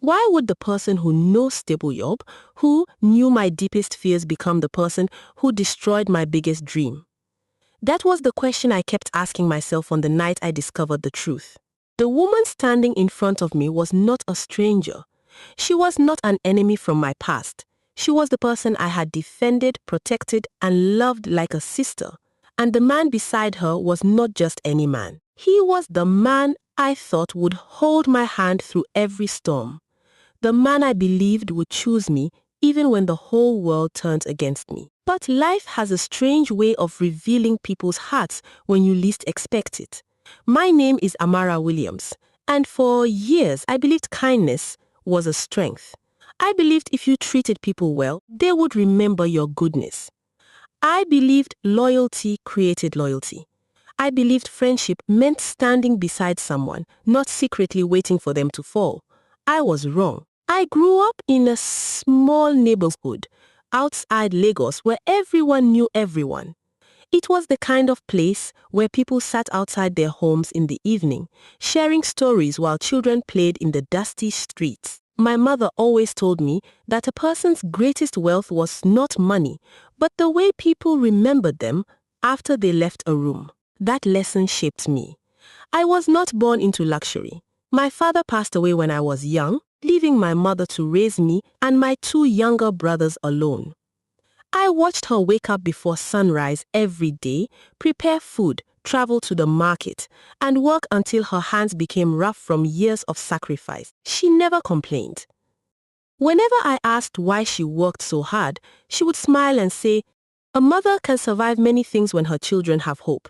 Why would the person who knows stable job, who knew my deepest fears, become the person who destroyed my biggest dream? That was the question I kept asking myself on the night I discovered the truth. The woman standing in front of me was not a stranger. She was not an enemy from my past. She was the person I had defended, protected, and loved like a sister. And the man beside her was not just any man. He was the man I thought would hold my hand through every storm. The man I believed would choose me even when the whole world turned against me. But life has a strange way of revealing people's hearts when you least expect it. My name is Amara Williams, and for years I believed kindness was a strength. I believed if you treated people well, they would remember your goodness. I believed loyalty created loyalty. I believed friendship meant standing beside someone, not secretly waiting for them to fall. I was wrong. I grew up in a small neighborhood outside Lagos where everyone knew everyone. It was the kind of place where people sat outside their homes in the evening, sharing stories while children played in the dusty streets. My mother always told me that a person's greatest wealth was not money, but the way people remembered them after they left a room. That lesson shaped me. I was not born into luxury. My father passed away when I was young, leaving my mother to raise me and my two younger brothers alone. I watched her wake up before sunrise every day, prepare food, travel to the market, and work until her hands became rough from years of sacrifice. She never complained. Whenever I asked why she worked so hard, she would smile and say, "A mother can survive many things when her children have hope."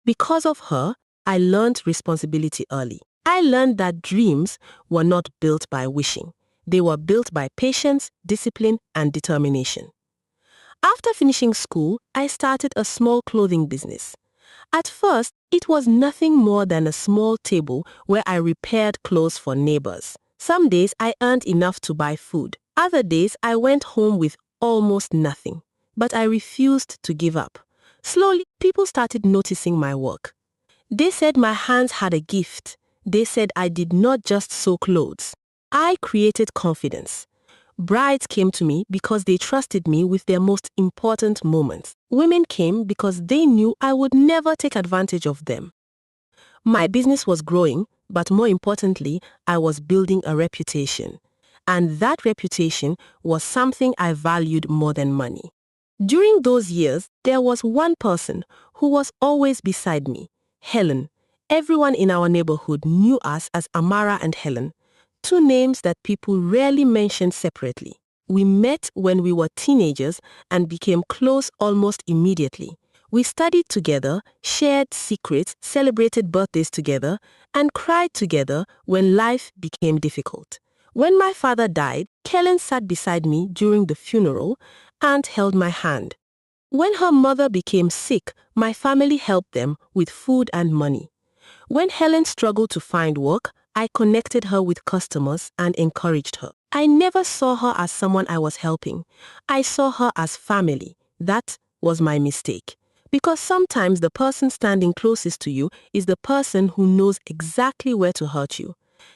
Because of her, I learned responsibility early. I learned that dreams were not built by wishing. They were built by patience, discipline, and determination. After finishing school, I started a small clothing business. At first, it was nothing more than a small table where I repaired clothes for neighbors. Some days I earned enough to buy food. Other days I went home with almost nothing. But I refused to give up. Slowly, people started noticing my work. They said my hands had a gift. They said I did not just sew clothes. I created confidence. Brides came to me because they trusted me with their most important moments. Women came because they knew I would never take advantage of them. My business was growing, but more importantly, I was building a reputation. And that reputation was something I valued more than money. During those years, there was one person who was always beside me, Helen. Everyone in our neighborhood knew us as Amara and Helen, two names that people rarely mentioned separately. We met when we were teenagers and became close almost immediately. We studied together, shared secrets, celebrated birthdays together, and cried together when life became difficult. When my father died, Helen sat beside me during the funeral and held my hand. When her mother became sick, my family helped them with food and money. When Helen struggled to find work, I connected her with customers and encouraged her. I never saw her as someone I was helping. I saw her as family. That was my mistake. Because sometimes the person standing closest to you is the person who knows exactly where to hurt you.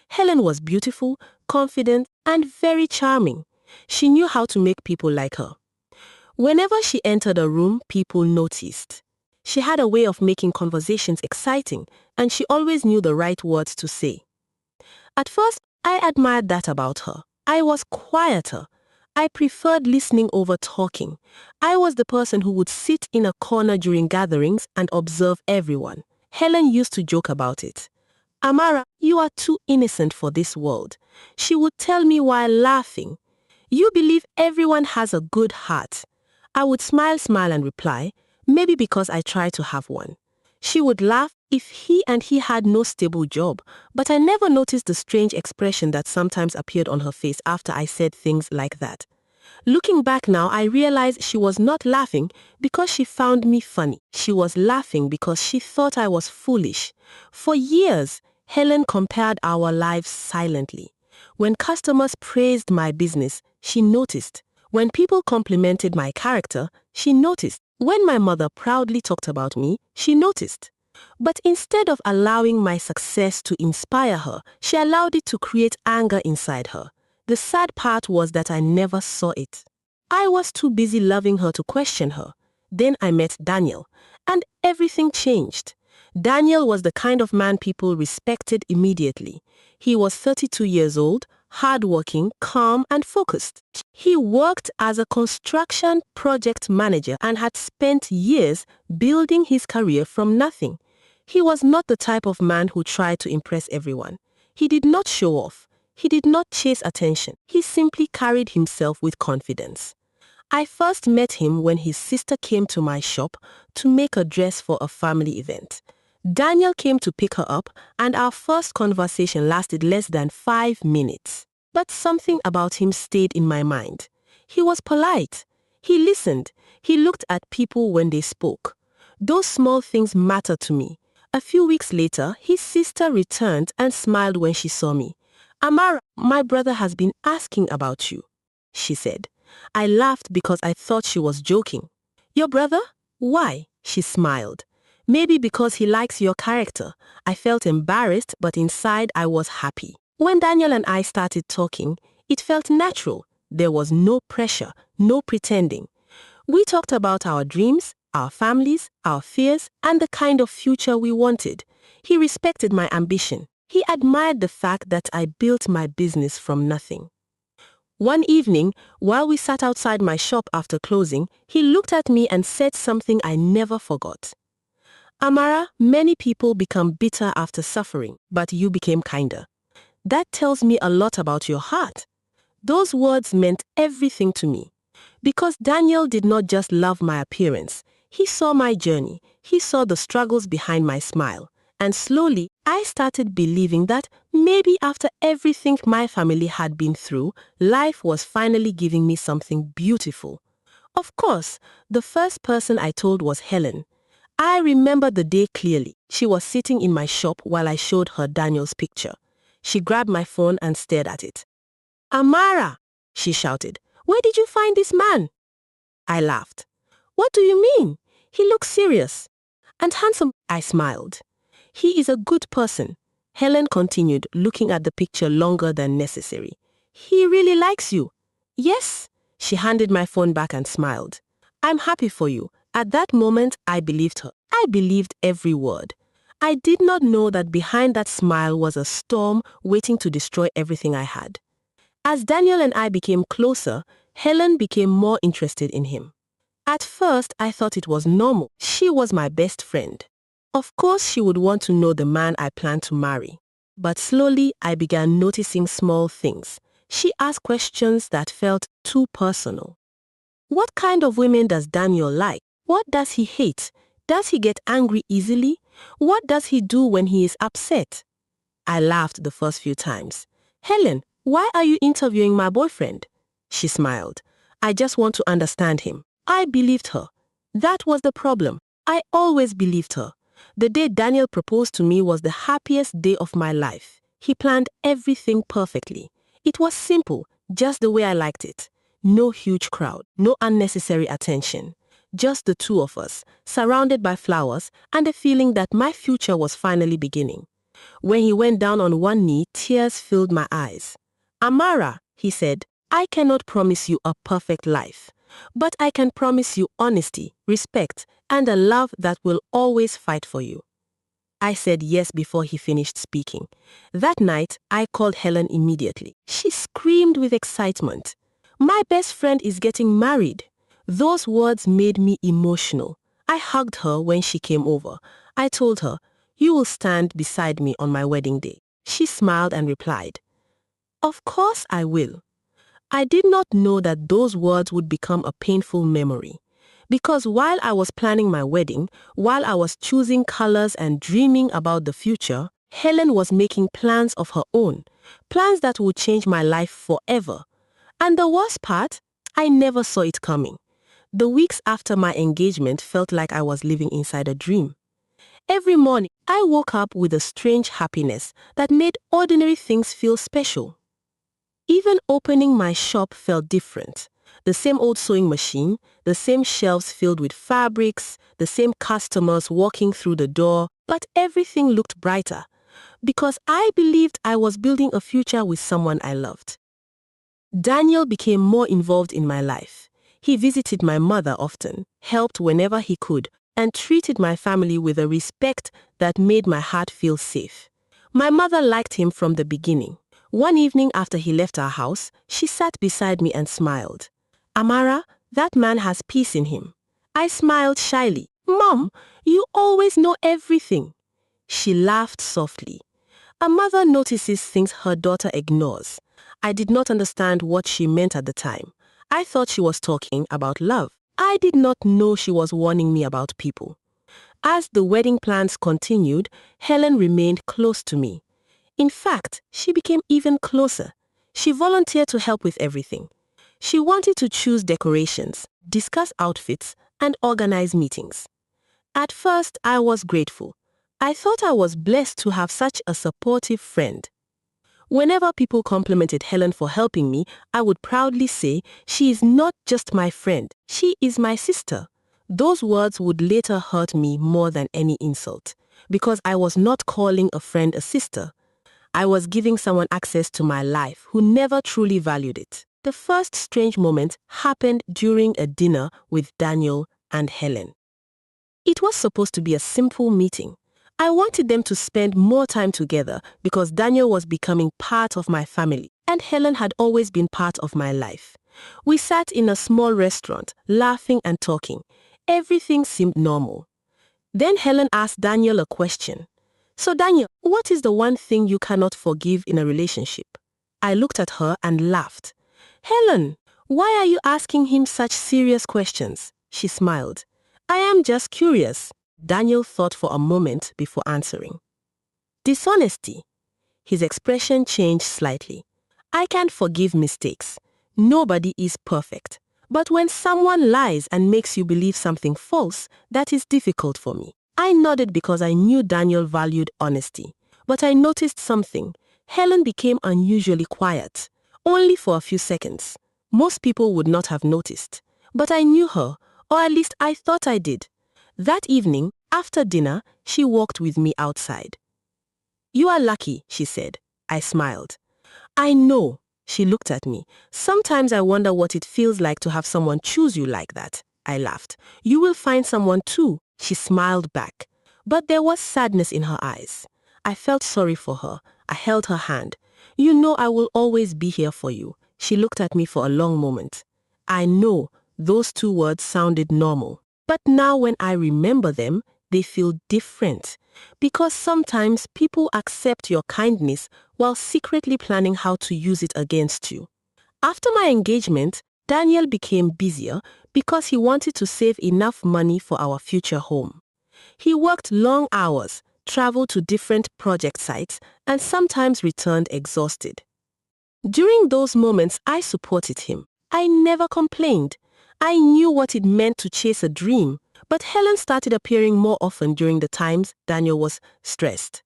Helen was beautiful, confident, and very charming. She knew how to make people like her. Whenever she entered a room, people noticed. She had a way of making conversations exciting, and she always knew the right words to say. At first, I admired that about her. I was quieter. I preferred listening over talking. I was the person who would sit in a corner during gatherings and observe everyone. Helen used to joke about it. "Amara, you are too innocent for this world," she would tell me while laughing. "You believe everyone has a good heart." I would smile and reply, "Maybe because I try to have one." She would laugh if he had no stable job, but I never noticed the strange expression that sometimes appeared on her face after I said things like that. Looking back now, I realize she was not laughing because she found me funny. She was laughing because she thought I was foolish. For years, Helen compared our lives silently. When customers praised my business, she noticed. When people complimented my character, she noticed. When my mother proudly talked about me, she noticed. But instead of allowing my success to inspire her, she allowed it to create anger inside her. The sad part was that I never saw it. I was too busy loving her to question her. Then I met Daniel, and everything changed. Daniel was the kind of man people respected immediately. He was 32 years old, hardworking, calm, and focused. He worked as a construction project manager and had spent years building his career from nothing. He was not the type of man who tried to impress everyone. He did not show off. He did not chase attention. He simply carried himself with confidence. I first met him when his sister came to my shop to make a dress for a family event. Daniel came to pick her up, and our first conversation lasted less than 5 minutes. But something about him stayed in my mind. He was polite. He listened. He looked at people when they spoke. Those small things mattered to me. A few weeks later, his sister returned and smiled when she saw me. "Amara, my brother has been asking about you," she said. I laughed because I thought she was joking. "Your brother? Why?" She smiled. "Maybe because he likes your character." I felt embarrassed, but inside I was happy. When Daniel and I started talking, it felt natural. There was no pressure, no pretending. We talked about our dreams, our families, our fears, and the kind of future we wanted. He respected my ambition. He admired the fact that I built my business from nothing. One evening, while we sat outside my shop after closing, he looked at me and said something I never forgot. "Amara, many people become bitter after suffering, but you became kinder. That tells me a lot about your heart." Those words meant everything to me. Because Daniel did not just love my appearance. He saw my journey. He saw the struggles behind my smile. And slowly, I started believing that maybe after everything my family had been through, life was finally giving me something beautiful. Of course, the first person I told was Helen. I remember the day clearly. She was sitting in my shop while I showed her Daniel's picture. She grabbed my phone and stared at it. "Amara," she shouted, "where did you find this man?" I laughed. "What do you mean? He looks serious and handsome." I smiled. "He is a good person." Helen continued, looking at the picture longer than necessary. "He really likes you." "Yes." She handed my phone back and smiled. "I'm happy for you." At that moment, I believed her. I believed every word. I did not know that behind that smile was a storm waiting to destroy everything I had. As Daniel and I became closer, Helen became more interested in him. At first, I thought it was normal. She was my best friend. Of course, she would want to know the man I planned to marry. But slowly, I began noticing small things. She asked questions that felt too personal. What kind of women does Daniel like? What does he hate? Does he get angry easily? What does he do when he is upset? I laughed the first few times. "Helen, why are you interviewing my boyfriend?" She smiled. "I just want to understand him." I believed her. That was the problem. I always believed her. The day Daniel proposed to me was the happiest day of my life. He planned everything perfectly. It was simple, just the way I liked it. No huge crowd, no unnecessary attention. Just the two of us, surrounded by flowers and a feeling that my future was finally beginning. When he went down on one knee, tears filled my eyes. "Amara," he said, "I cannot promise you a perfect life, but I can promise you honesty, respect, and a love that will always fight for you." I said yes before he finished speaking. That night, I called Helen immediately. She screamed with excitement. "My best friend is getting married." Those words made me emotional. I hugged her when she came over. I told her, "You will stand beside me on my wedding day." She smiled and replied, "Of course I will." I did not know that those words would become a painful memory. Because while I was planning my wedding, while I was choosing colors and dreaming about the future, Helen was making plans of her own, plans that would change my life forever. And the worst part, I never saw it coming. The weeks after my engagement felt like I was living inside a dream. Every morning, I woke up with a strange happiness that made ordinary things feel special. Even opening my shop felt different. The same old sewing machine, the same shelves filled with fabrics, the same customers walking through the door, but everything looked brighter because I believed I was building a future with someone I loved. Daniel became more involved in my life. He visited my mother often, helped whenever he could, and treated my family with a respect that made my heart feel safe. My mother liked him from the beginning. One evening after he left our house, she sat beside me and smiled. "Amara, that man has peace in him." I smiled shyly. "Mom, you always know everything." She laughed softly. A mother notices things her daughter ignores. I did not understand what she meant at the time. I thought she was talking about love. I did not know she was warning me about people. As the wedding plans continued, Helen remained close to me. In fact, she became even closer. She volunteered to help with everything. She wanted to choose decorations, discuss outfits, and organize meetings. At first, I was grateful. I thought I was blessed to have such a supportive friend. Whenever people complimented Helen for helping me, I would proudly say, "She is not just my friend, she is my sister." Those words would later hurt me more than any insult, because I was not calling a friend a sister. I was giving someone access to my life who never truly valued it. The first strange moment happened during a dinner with Daniel and Helen. It was supposed to be a simple meeting. I wanted them to spend more time together because Daniel was becoming part of my family and Helen had always been part of my life. We sat in a small restaurant, laughing and talking. Everything seemed normal. Then Helen asked Daniel a question. "So Daniel, what is the one thing you cannot forgive in a relationship?" I looked at her and laughed. "Helen, why are you asking him such serious questions?" She smiled. "I am just curious." Daniel thought for a moment before answering. "Dishonesty." His expression changed slightly. "I can't forgive mistakes. Nobody is perfect. But when someone lies and makes you believe something false, that is difficult for me." I nodded because I knew Daniel valued honesty. But I noticed something. Helen became unusually quiet, only for a few seconds. Most people would not have noticed. But I knew her, or at least I thought I did. That evening, after dinner, she walked with me outside. "You are lucky," she said. I smiled. "I know." She looked at me. "Sometimes I wonder what it feels like to have someone choose you like that." I laughed. "You will find someone too." She smiled back. But there was sadness in her eyes. I felt sorry for her. I held her hand. "You know I will always be here for you." She looked at me for a long moment. I know, those two words sounded normal. But now when I remember them, they feel different. Because sometimes people accept your kindness while secretly planning how to use it against you. After my engagement, Daniel became busier because he wanted to save enough money for our future home. He worked long hours, traveled to different project sites, and sometimes returned exhausted. During those moments, I supported him. I never complained. I knew what it meant to chase a dream. But Helen started appearing more often during the times Daniel was stressed.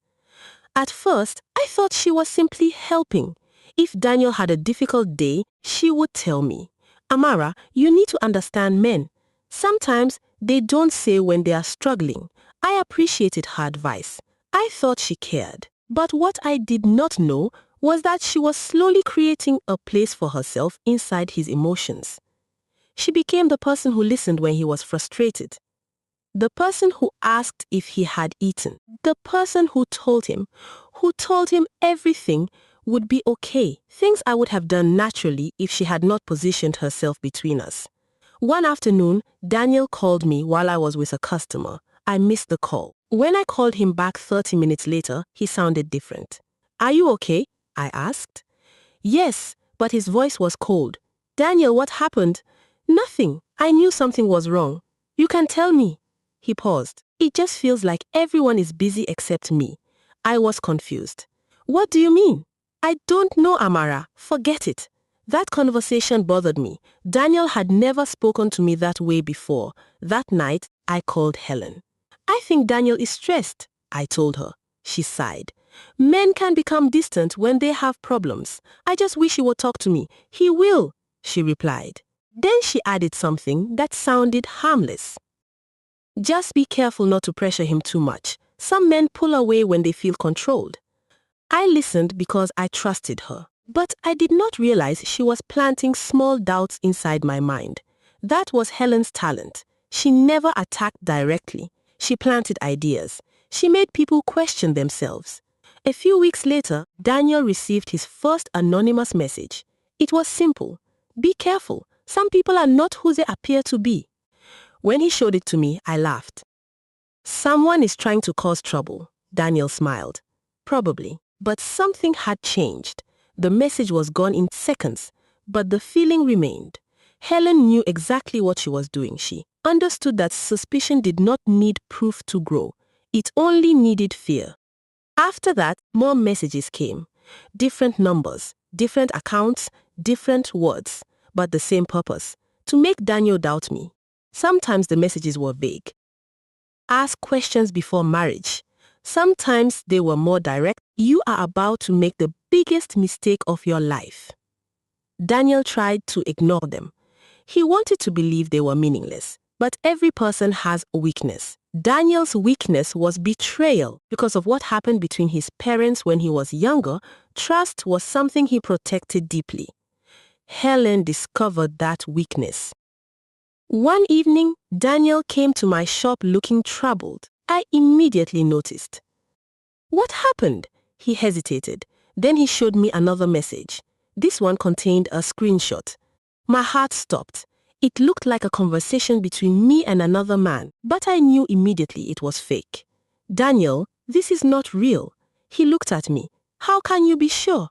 At first, I thought she was simply helping. If Daniel had a difficult day, she would tell me, "Amara, you need to understand men. Sometimes they don't say when they are struggling." I appreciated her advice. I thought she cared. But what I did not know was that she was slowly creating a place for herself inside his emotions. She became the person who listened when he was frustrated. The person who asked if he had eaten. The person who told him everything would be okay. Things I would have done naturally if she had not positioned herself between us. One afternoon, Daniel called me while I was with a customer. I missed the call. When I called him back 30 minutes later, he sounded different. "Are you okay?" I asked. "Yes," but his voice was cold. "Daniel, what happened?" "Nothing. I knew something was wrong." "You can tell me." He paused. "It just feels like everyone is busy except me." I was confused. "What do you mean?" "I don't know, Amara. Forget it." That conversation bothered me. Daniel had never spoken to me that way before. That night, I called Helen. "I think Daniel is stressed," I told her. She sighed. "Men can become distant when they have problems. I just wish he would talk to me." "He will," she replied. Then she added something that sounded harmless. Just be careful not to pressure him too much. Some men pull away when they feel controlled. I listened because I trusted her, but I did not realize she was planting small doubts inside my mind. That was Helen's talent. She never attacked directly. She planted ideas. She made people question themselves. A few weeks later, Daniel received his first anonymous message. It was simple. Be careful. Some people are not who they appear to be. When he showed it to me, I laughed. Someone is trying to cause trouble, Daniel smiled. Probably. But something had changed. The message was gone in seconds, but the feeling remained. Helen knew exactly what she was doing. She understood that suspicion did not need proof to grow. It only needed fear. After that, more messages came. Different numbers, different accounts, different words, but the same purpose: to make Daniel doubt me. Sometimes the messages were vague. Ask questions before marriage. Sometimes they were more direct. You are about to make the biggest mistake of your life. Daniel tried to ignore them. He wanted to believe they were meaningless. But every person has a weakness. Daniel's weakness was betrayal. Because of what happened between his parents when he was younger, trust was something he protected deeply. Helen discovered that weakness. One evening, Daniel came to my shop looking troubled. I immediately noticed. What happened? He hesitated. Then he showed me another message. This one contained a screenshot. My heart stopped. It looked like a conversation between me and another man, but I knew immediately it was fake. Daniel, this is not real. He looked at me. How can you be sure?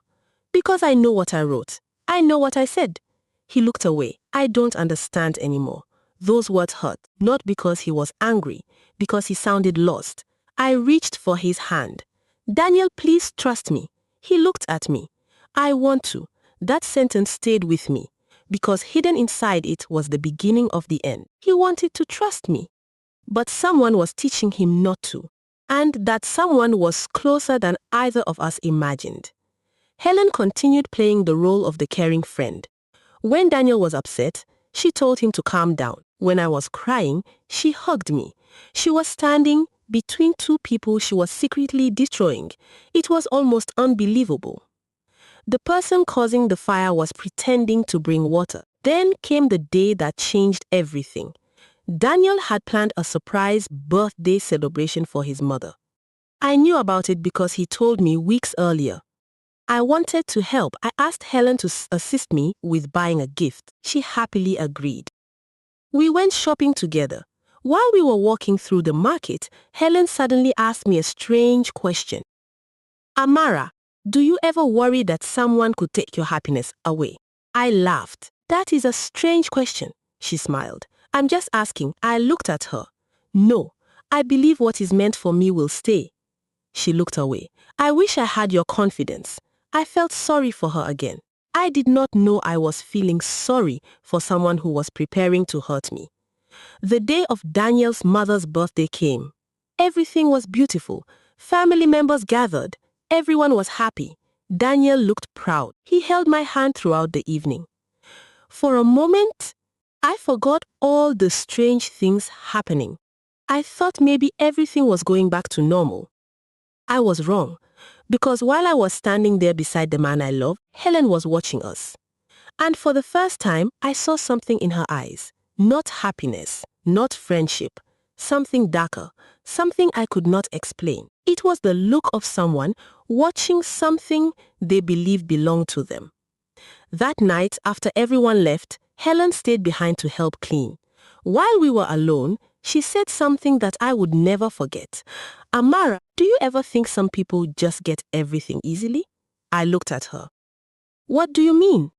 Because I know what I wrote. I know what I said. He looked away. I don't understand anymore. Those words hurt, not because he was angry, because he sounded lost. I reached for his hand. Daniel, please trust me. He looked at me. I want to. That sentence stayed with me, because hidden inside it was the beginning of the end. He wanted to trust me, but someone was teaching him not to. And that someone was closer than either of us imagined. Helen continued playing the role of the caring friend. When Daniel was upset, she told him to calm down. When I was crying, she hugged me. She was standing between two people she was secretly destroying. It was almost unbelievable. The person causing the fire was pretending to bring water. Then came the day that changed everything. Daniel had planned a surprise birthday celebration for his mother. I knew about it because he told me weeks earlier. I wanted to help. I asked Helen to assist me with buying a gift. She happily agreed. We went shopping together. While we were walking through the market, Helen suddenly asked me a strange question. Amara, do you ever worry that someone could take your happiness away? I laughed. That is a strange question, she smiled. I'm just asking. I looked at her. No, I believe what is meant for me will stay. She looked away. I wish I had your confidence. I felt sorry for her again. I did not know I was feeling sorry for someone who was preparing to hurt me. The day of Daniel's mother's birthday came. Everything was beautiful. Family members gathered. Everyone was happy. Daniel looked proud. He held my hand throughout the evening. For a moment, I forgot all the strange things happening. I thought maybe everything was going back to normal. I was wrong, because while I was standing there beside the man I love, Helen was watching us. And for the first time, I saw something in her eyes. Not happiness, not friendship. Something darker, something I could not explain. It was the look of someone watching something they believed belonged to them. That night, after everyone left, Helen stayed behind to help clean. While we were alone, she said something that I would never forget. Amara, do you ever think some people just get everything easily? I looked at her. What do you mean?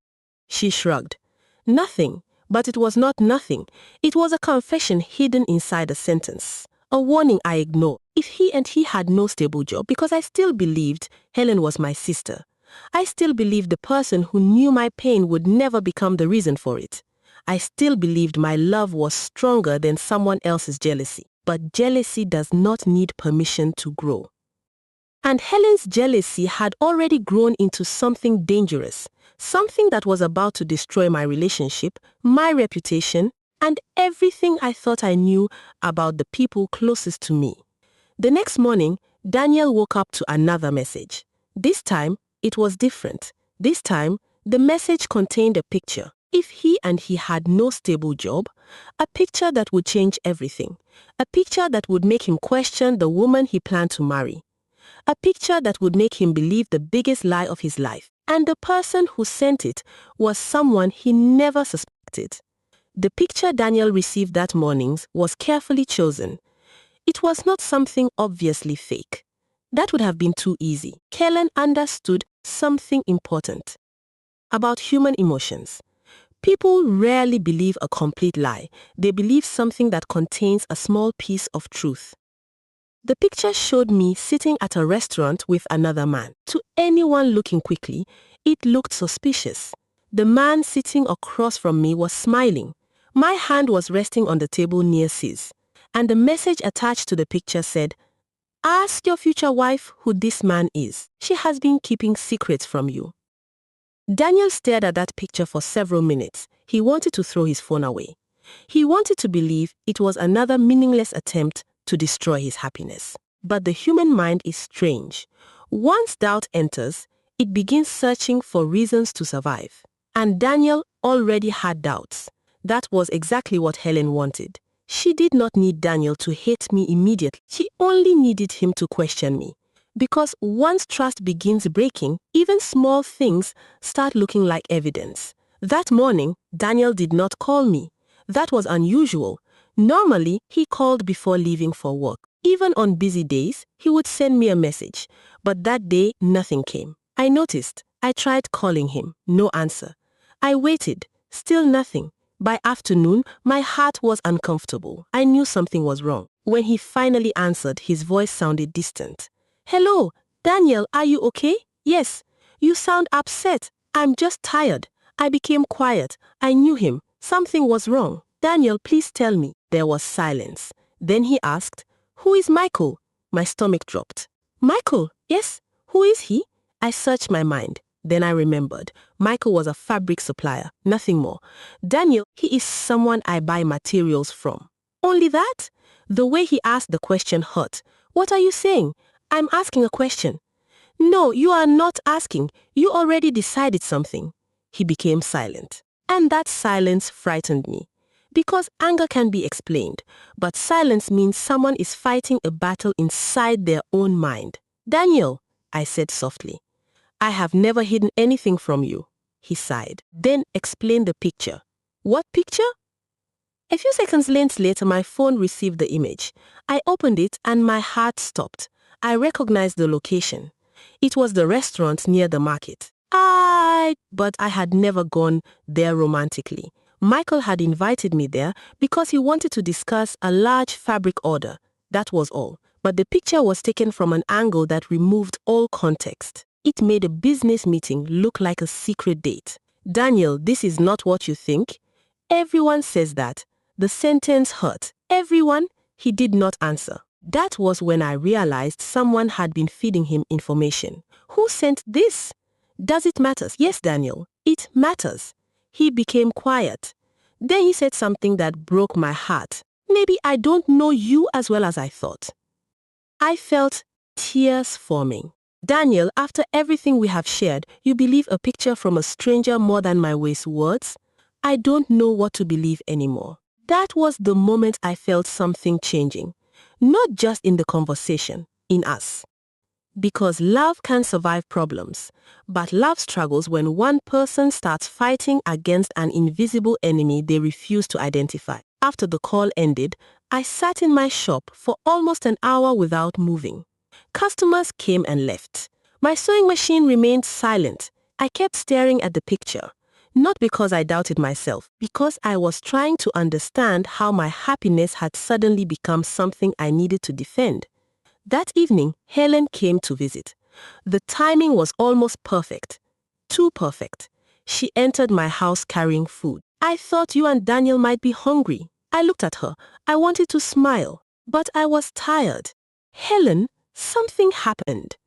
She shrugged. Nothing, but it was not nothing. It was a confession hidden inside a sentence. A warning I ignored. If he had no stable job, because I still believed Helen was my sister. I still believed the person who knew my pain would never become the reason for it. I still believed my love was stronger than someone else's jealousy. But jealousy does not need permission to grow. And Helen's jealousy had already grown into something dangerous, something that was about to destroy my relationship, my reputation, and everything I thought I knew about the people closest to me. The next morning, Daniel woke up to another message. This time, it was different. This time, the message contained a picture. If he had no stable job, a picture that would change everything. A picture that would make him question the woman he planned to marry. A picture that would make him believe the biggest lie of his life. And the person who sent it was someone he never suspected. The picture Daniel received that morning was carefully chosen. It was not something obviously fake. That would have been too easy. Helen understood something important about human emotions. People rarely believe a complete lie. They believe something that contains a small piece of truth. The picture showed me sitting at a restaurant with another man. To anyone looking quickly, it looked suspicious. The man sitting across from me was smiling. My hand was resting on the table near his. And the message attached to the picture said, "Ask your future wife who this man is. She has been keeping secrets from you." Daniel stared at that picture for several minutes. He wanted to throw his phone away. He wanted to believe it was another meaningless attempt to destroy his happiness. But the human mind is strange. Once doubt enters, it begins searching for reasons to survive. And Daniel already had doubts. That was exactly what Helen wanted. She did not need Daniel to hate me immediately. She only needed him to question me. Because once trust begins breaking, even small things start looking like evidence. That morning, Daniel did not call me. That was unusual. Normally, he called before leaving for work. Even on busy days, he would send me a message. But that day, nothing came. I noticed. I tried calling him. No answer. I waited. Still nothing. By afternoon, my heart was uncomfortable. I knew something was wrong. When he finally answered, his voice sounded distant. "Hello, Daniel, are you okay?" "Yes." "You sound upset." "I'm just tired." I became quiet. I knew him. Something was wrong. "Daniel, please tell me." There was silence. Then he asked, "Who is Michael?" My stomach dropped. "Michael? Yes. Who is he?" I searched my mind. Then I remembered. Michael was a fabric supplier, nothing more. "Daniel, he is someone I buy materials from." "Only that?" The way he asked the question hurt. "What are you saying?" "I'm asking a question." "No, you are not asking. You already decided something." He became silent. And that silence frightened me. Because anger can be explained, but silence means someone is fighting a battle inside their own mind. "Daniel," I said softly, "I have never hidden anything from you." He sighed. Then explained the picture. "What picture?" A few seconds later, my phone received the image. I opened it and my heart stopped. I recognized the location. It was the restaurant near the market. But I had never gone there romantically. Michael had invited me there because he wanted to discuss a large fabric order. That was all. But the picture was taken from an angle that removed all context. It made a business meeting look like a secret date. "Daniel, this is not what you think." "Everyone says that." The sentence hurt. "Everyone?" He did not answer. That was when I realized someone had been feeding him information. "Who sent this?" "Does it matter?" "Yes, Daniel, it matters." He became quiet. Then he said something that broke my heart. "Maybe I don't know you as well as I thought." I felt tears forming. "Daniel, after everything we have shared, you believe a picture from a stranger more than my waste words?" I don't know what to believe anymore. That was the moment I felt something changing. Not just in the conversation, in us. Because love can survive problems, but love struggles when one person starts fighting against an invisible enemy they refuse to identify. After the call ended, I sat in my shop for almost an hour without moving. Customers came and left. My sewing machine remained silent. I kept staring at the picture. Not because I doubted myself, because I was trying to understand how my happiness had suddenly become something I needed to defend. That evening, Helen came to visit. The timing was almost perfect. Too perfect. She entered my house carrying food. "I thought you and Daniel might be hungry." I looked at her. I wanted to smile, but I was tired. "Helen, something happened."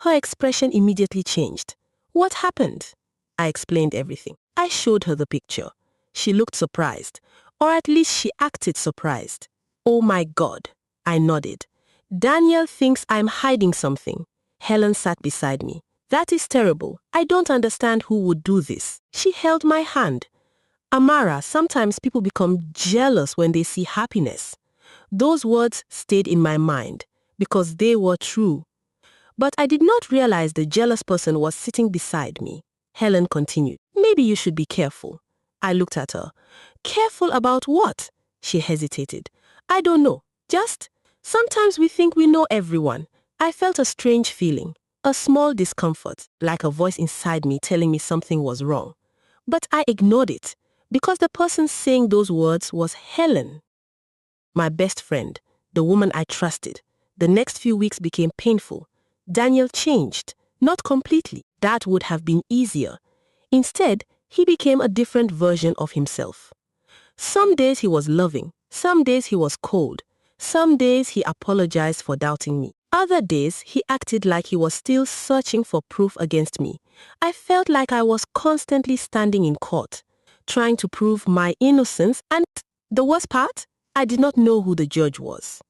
Her expression immediately changed. "What happened?" I explained everything. I showed her the picture. She looked surprised, or at least she acted surprised. Oh my God, I nodded. Daniel thinks I'm hiding something. Helen sat beside me. That is terrible. I don't understand who would do this. She held my hand. Amara, sometimes people become jealous when they see happiness. Those words stayed in my mind because they were true. But I did not realize the jealous person was sitting beside me. Helen continued, maybe you should be careful. I looked at her. Careful about what? She hesitated. I don't know. Just, sometimes we think we know everyone. I felt a strange feeling, a small discomfort, like a voice inside me telling me something was wrong. But I ignored it, because the person saying those words was Helen, my best friend, the woman I trusted. The next few weeks became painful. Daniel changed, not completely. That would have been easier. Instead, he became a different version of himself. Some days he was loving, some days he was cold, some days he apologized for doubting me. Other days he acted like he was still searching for proof against me. I felt like I was constantly standing in court, trying to prove my innocence, and the worst part, I did not know who the judge was.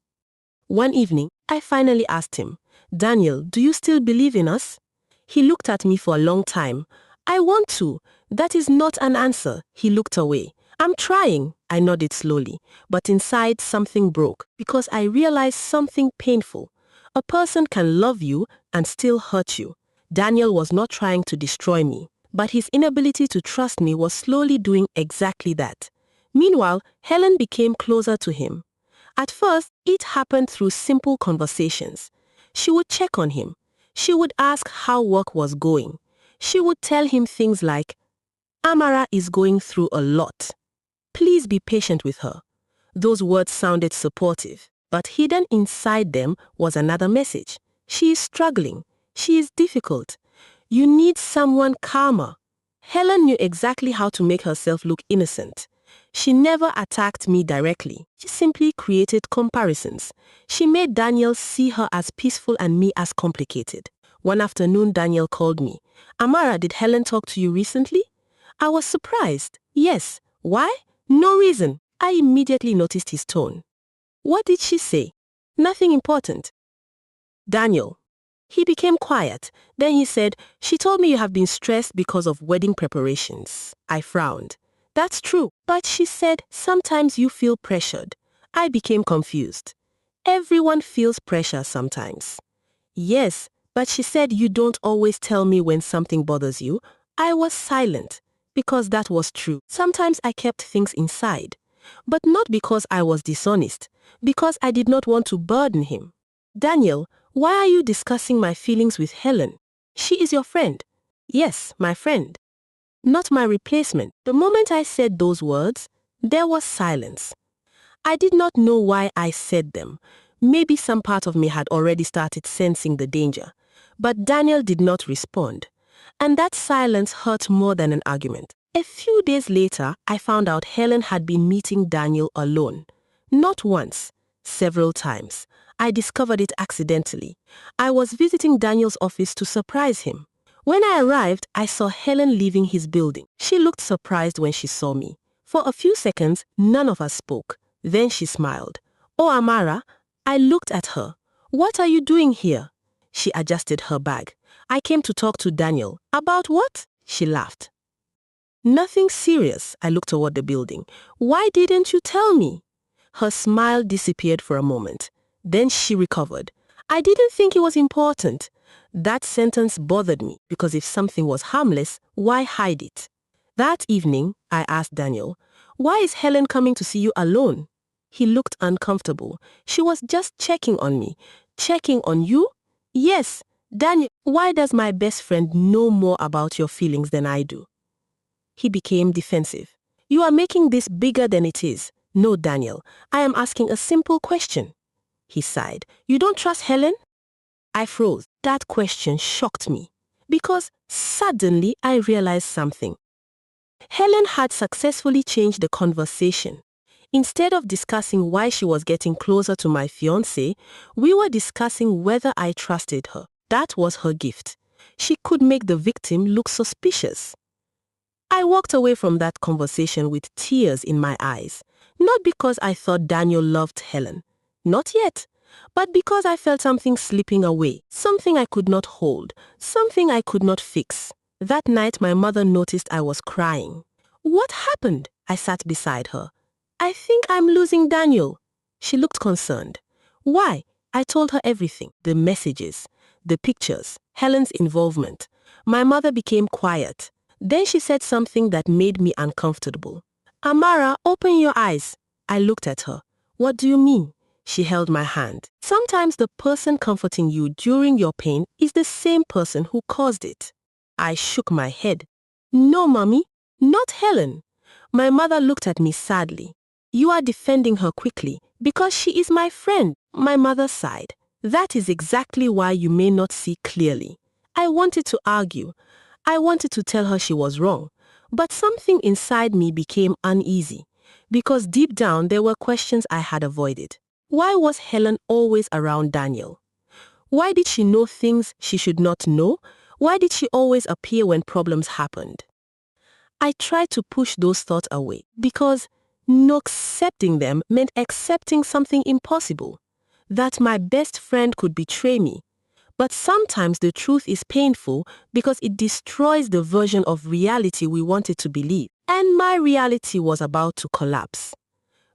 One evening, I finally asked him, Daniel, do you still believe in us? He looked at me for a long time. I want to. That is not an answer. He looked away. I'm trying, I nodded slowly, but inside something broke because I realized something painful. A person can love you and still hurt you. Daniel was not trying to destroy me, but his inability to trust me was slowly doing exactly that. Meanwhile, Helen became closer to him. At first, it happened through simple conversations. She would check on him. She would ask how work was going. She would tell him things like, Amara is going through a lot. Please be patient with her. Those words sounded supportive, but hidden inside them was another message. She is struggling. She is difficult. You need someone calmer. Helen knew exactly how to make herself look innocent. She never attacked me directly. She simply created comparisons. She made Daniel see her as peaceful and me as complicated. One afternoon, Daniel called me. Amara, did Helen talk to you recently? I was surprised. Yes. Why? No reason. I immediately noticed his tone. What did she say? Nothing important. Daniel. He became quiet. Then he said, she told me you have been stressed because of wedding preparations. I frowned. That's true, but she said, sometimes you feel pressured. I became confused. Everyone feels pressure sometimes. Yes, but she said you don't always tell me when something bothers you. I was silent, because that was true. Sometimes I kept things inside, but not because I was dishonest, because I did not want to burden him. Daniel, why are you discussing my feelings with Helen? She is your friend. Yes, my friend. Not my replacement. The moment I said those words, there was silence. I did not know why I said them. Maybe some part of me had already started sensing the danger. But Daniel did not respond. And that silence hurt more than an argument. A few days later, I found out Helen had been meeting Daniel alone. Not once, several times. I discovered it accidentally. I was visiting Daniel's office to surprise him. When I arrived, I saw Helen leaving his building. She looked surprised when she saw me. For a few seconds, none of us spoke. Then she smiled. Oh, Amara. I looked at her. What are you doing here? She adjusted her bag. I came to talk to Daniel. About what? She laughed. Nothing serious. I looked toward the building. Why didn't you tell me? Her smile disappeared for a moment. Then she recovered. I didn't think it was important. That sentence bothered me because if something was harmless, why hide it? That evening, I asked Daniel, why is Helen coming to see you alone? He looked uncomfortable. She was just checking on me. Checking on you? Yes. Daniel, why does my best friend know more about your feelings than I do? He became defensive. You are making this bigger than it is. No, Daniel, I am asking a simple question. He sighed. You don't trust Helen? I froze. That question shocked me because suddenly I realized something. Helen had successfully changed the conversation. Instead of discussing why she was getting closer to my fiancé, we were discussing whether I trusted her. That was her gift. She could make the victim look suspicious. I walked away from that conversation with tears in my eyes, not because I thought Daniel loved Helen. Not yet. But because I felt something slipping away, something I could not hold, something I could not fix. That night my mother noticed I was crying. What happened? I sat beside her. I think I'm losing Daniel. She looked concerned. Why? I told her everything. The messages, the pictures, Helen's involvement. My mother became quiet. Then she said something that made me uncomfortable. Amara, open your eyes. I looked at her. What do you mean? She held my hand. Sometimes the person comforting you during your pain is the same person who caused it. I shook my head. No, Mommy, not Helen. My mother looked at me sadly. You are defending her quickly because she is my friend, my mother sighed. That is exactly why you may not see clearly. I wanted to argue. I wanted to tell her she was wrong. But something inside me became uneasy because deep down there were questions I had avoided. Why was Helen always around Daniel? Why did she know things she should not know? Why did she always appear when problems happened? I tried to push those thoughts away because not accepting them meant accepting something impossible. That my best friend could betray me. But sometimes the truth is painful because it destroys the version of reality we wanted to believe. And my reality was about to collapse.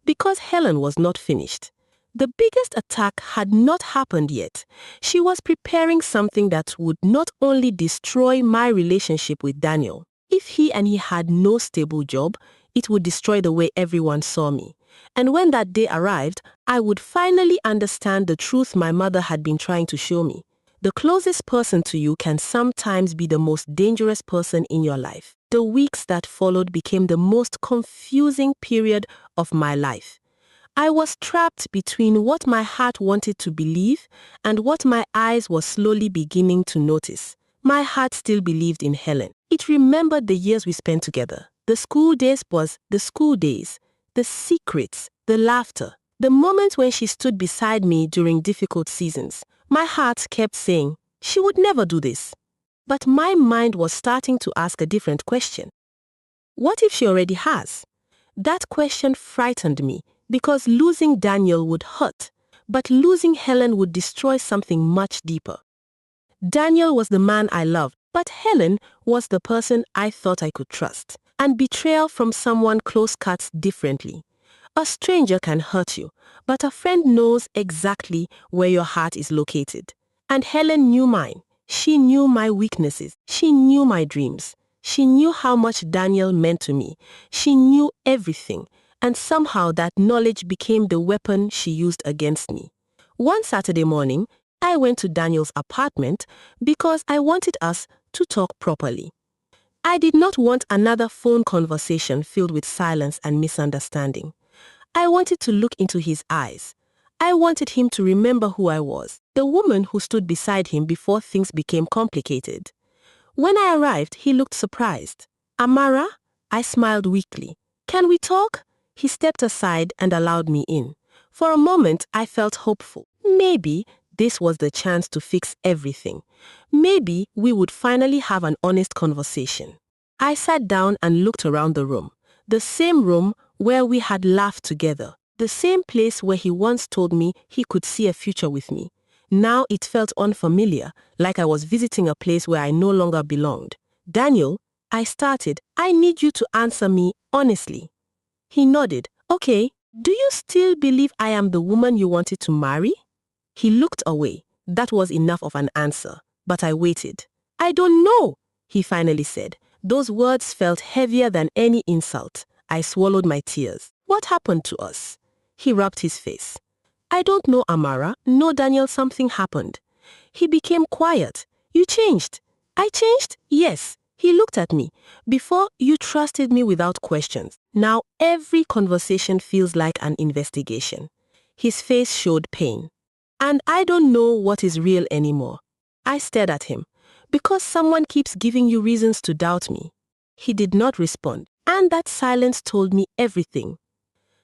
Because Helen was not finished. The biggest attack had not happened yet. She was preparing something that would not only destroy my relationship with Daniel. If he had no stable job, it would destroy the way everyone saw me. And when that day arrived, I would finally understand the truth my mother had been trying to show me. The closest person to you can sometimes be the most dangerous person in your life. The weeks that followed became the most confusing period of my life. I was trapped between what my heart wanted to believe and what my eyes were slowly beginning to notice. My heart still believed in Helen. It remembered the years we spent together. The school days was the school days, the secrets, the laughter, the moments when she stood beside me during difficult seasons. My heart kept saying, she would never do this. But my mind was starting to ask a different question. What if she already has? That question frightened me because losing Daniel would hurt, but losing Helen would destroy something much deeper. Daniel was the man I loved, but Helen was the person I thought I could trust. And betrayal from someone close cuts differently. A stranger can hurt you, but a friend knows exactly where your heart is located. And Helen knew mine. She knew my weaknesses. She knew my dreams. She knew how much Daniel meant to me. She knew everything. And somehow that knowledge became the weapon she used against me. One Saturday morning, I went to Daniel's apartment because I wanted us to talk properly. I did not want another phone conversation filled with silence and misunderstanding. I wanted to look into his eyes. I wanted him to remember who I was, the woman who stood beside him before things became complicated. When I arrived, he looked surprised. Amara? I smiled weakly. Can we talk? He stepped aside and allowed me in. For a moment, I felt hopeful. Maybe this was the chance to fix everything. Maybe we would finally have an honest conversation. I sat down and looked around the room. The same room where we had laughed together. The same place where he once told me he could see a future with me. Now it felt unfamiliar, like I was visiting a place where I no longer belonged. Daniel, I started, I need you to answer me honestly. He nodded. Okay, do you still believe I am the woman you wanted to marry? He looked away. That was enough of an answer, but I waited. I don't know, he finally said. Those words felt heavier than any insult. I swallowed my tears. What happened to us? He rubbed his face. I don't know, Amara. No, Daniel, something happened. He became quiet. You changed. I changed? Yes. He looked at me. Before, you trusted me without questions. Now, every conversation feels like an investigation. His face showed pain. And I don't know what is real anymore. I stared at him. Because someone keeps giving you reasons to doubt me. He did not respond. And that silence told me everything.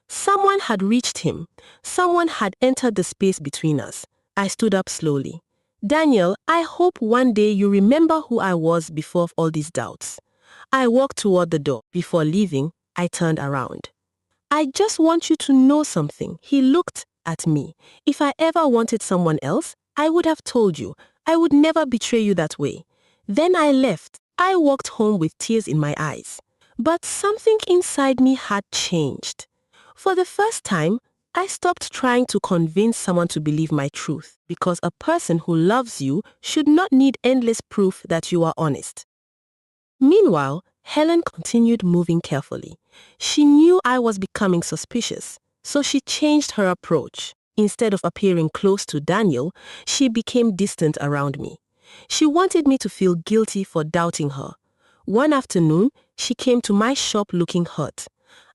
Someone had reached him. Someone had entered the space between us. I stood up slowly. Daniel, I hope one day you remember who I was before all these doubts. I walked toward the door. Before leaving, I turned around. I just want you to know something. He looked at me. If I ever wanted someone else, I would have told you. I would never betray you that way. Then I left. I walked home with tears in my eyes. But something inside me had changed. For the first time, I stopped trying to convince someone to believe my truth, because a person who loves you should not need endless proof that you are honest. Meanwhile, Helen continued moving carefully. She knew I was becoming suspicious, so she changed her approach. Instead of appearing close to Daniel, she became distant around me. She wanted me to feel guilty for doubting her. One afternoon, she came to my shop looking hurt.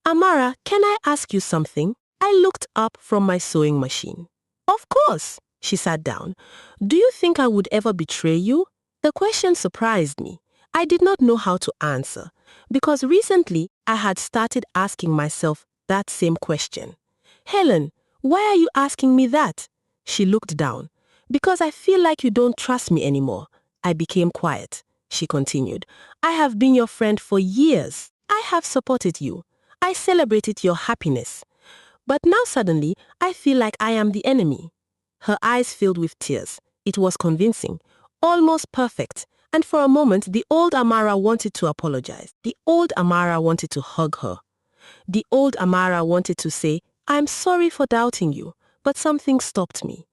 "Amara, can I ask you something?" I looked up from my sewing machine. "Of course." She sat down. "Do you think I would ever betray you?" The question surprised me. I did not know how to answer, because recently I had started asking myself that same question. "Helen, why are you asking me that?" She looked down. "Because I feel like you don't trust me anymore." I became quiet. She continued. "I have been your friend for years. I have supported you. I celebrated your happiness. But now suddenly, I feel like I am the enemy." Her eyes filled with tears. It was convincing, almost perfect. And for a moment, the old Amara wanted to apologize. The old Amara wanted to hug her. The old Amara wanted to say, "I'm sorry for doubting you," but something stopped me.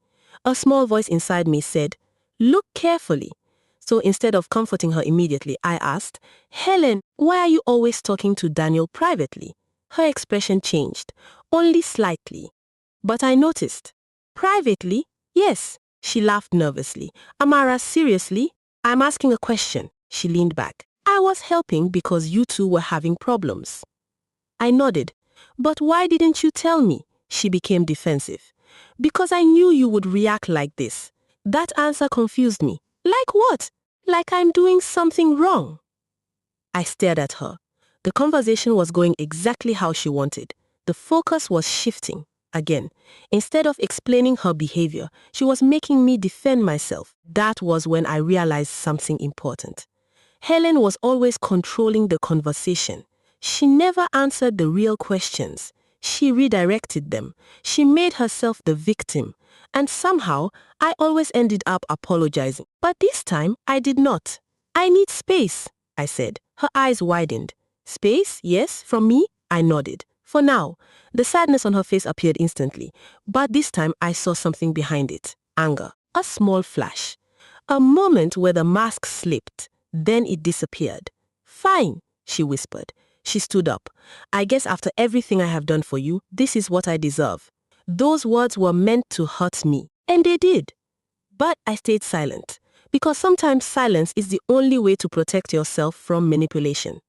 A small voice inside me said, "Look carefully." So instead of comforting her immediately, I asked, "Helen, why are you always talking to Daniel privately?" Her expression changed, only slightly. But I noticed. "Privately? Yes." She laughed nervously. "Amara, seriously? I'm asking a question." She leaned back. "I was helping because you two were having problems." I nodded. "But why didn't you tell me?" She became defensive. "Because I knew you would react like this." That answer confused me. Like what? Like I'm doing something wrong. I stared at her. The conversation was going exactly how she wanted. The focus was shifting. Again, instead of explaining her behavior, she was making me defend myself. That was when I realized something important. Helen was always controlling the conversation. She never answered the real questions. She redirected them. She made herself the victim. And somehow, I always ended up apologizing. But this time, I did not. "I need space," I said. Her eyes widened. "Space, yes, from me?" I nodded. "For now." The sadness on her face appeared instantly. But this time, I saw something behind it. Anger. A small flash. A moment where the mask slipped. Then it disappeared. "Fine," she whispered. She stood up. "I guess after everything I have done for you, this is what I deserve." Those words were meant to hurt me, and they did. But I stayed silent, because sometimes silence is the only way to protect yourself from manipulation.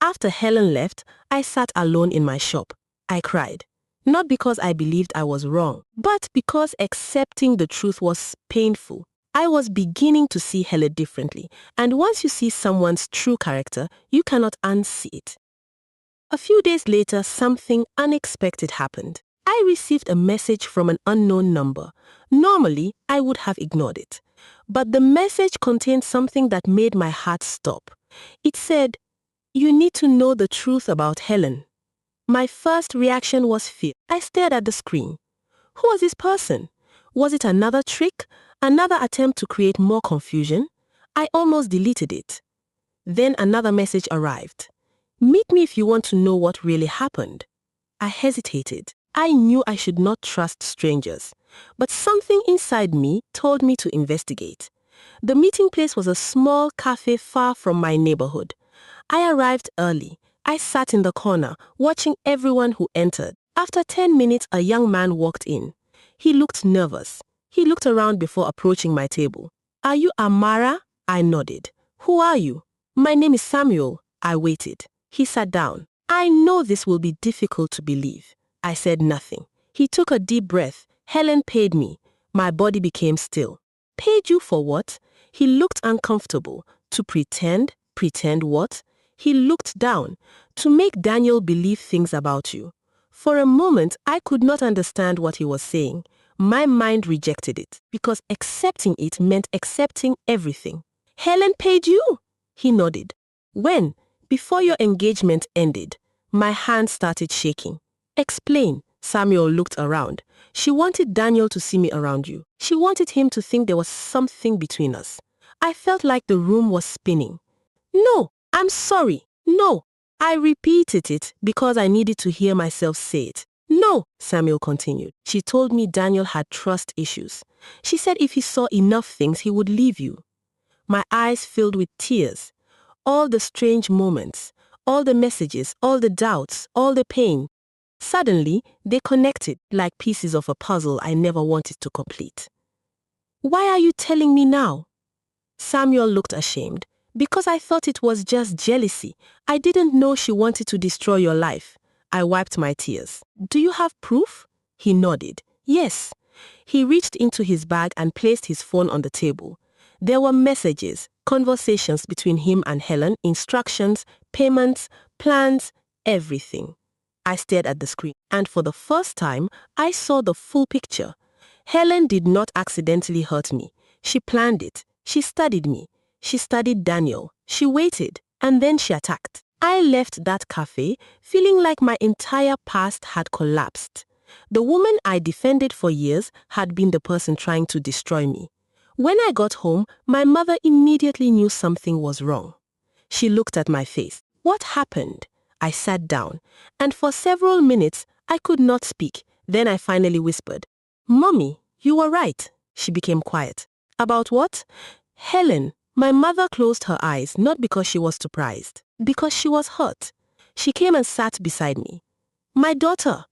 After Helen left, I sat alone in my shop. I cried. Not because I believed I was wrong, but because accepting the truth was painful. I was beginning to see Helen differently, and once you see someone's true character, you cannot unsee it. A few days later, something unexpected happened. I received a message from an unknown number. Normally, I would have ignored it. But the message contained something that made my heart stop. It said, "You need to know the truth about Helen." My first reaction was fear. I stared at the screen. Who was this person? Was it another trick? Another attempt to create more confusion? I almost deleted it. Then another message arrived. "Meet me if you want to know what really happened." I hesitated. I knew I should not trust strangers. But something inside me told me to investigate. The meeting place was a small cafe far from my neighborhood. I arrived early. I sat in the corner, watching everyone who entered. After 10 minutes, a young man walked in. He looked nervous. He looked around before approaching my table. "Are you Amara?" I nodded. "Who are you?" "My name is Samuel." I waited. He sat down. "I know this will be difficult to believe." I said nothing. He took a deep breath. "Helen paid me." My body became still. "Paid you for what?" He looked uncomfortable. "To pretend?" "Pretend what?" He looked down. "To make Daniel believe things about you." For a moment, I could not understand what he was saying. My mind rejected it, because accepting it meant accepting everything. "Helen paid you?" He nodded. "When?" Before your engagement ended, my hand started shaking. Explain. Samuel looked around. She wanted Daniel to see me around you. She wanted him to think there was something between us. I felt like the room was spinning. No, I'm sorry. No. I repeated it because I needed to hear myself say it. No, Samuel continued. She told me Daniel had trust issues. She said if he saw enough things, he would leave you. My eyes filled with tears. All the strange moments, all the messages, all the doubts, all the pain. Suddenly, they connected like pieces of a puzzle I never wanted to complete. Why are you telling me now? Samuel looked ashamed. Because I thought it was just jealousy. I didn't know she wanted to destroy your life. I wiped my tears. Do you have proof? He nodded. Yes. He reached into his bag and placed his phone on the table. There were messages, conversations between him and Helen, instructions, payments, plans, everything. I stared at the screen, and for the first time, I saw the full picture. Helen did not accidentally hurt me. She planned it. She studied me. She studied Daniel. She waited, and then she attacked. I left that cafe feeling like my entire past had collapsed. The woman I defended for years had been the person trying to destroy me. When I got home, my mother immediately knew something was wrong. She looked at my face. What happened? I sat down, and for several minutes, I could not speak. Then I finally whispered, Mommy, you were right. She became quiet. About what? Helen. My mother closed her eyes, not because she was surprised, because she was hurt. She came and sat beside me. My daughter.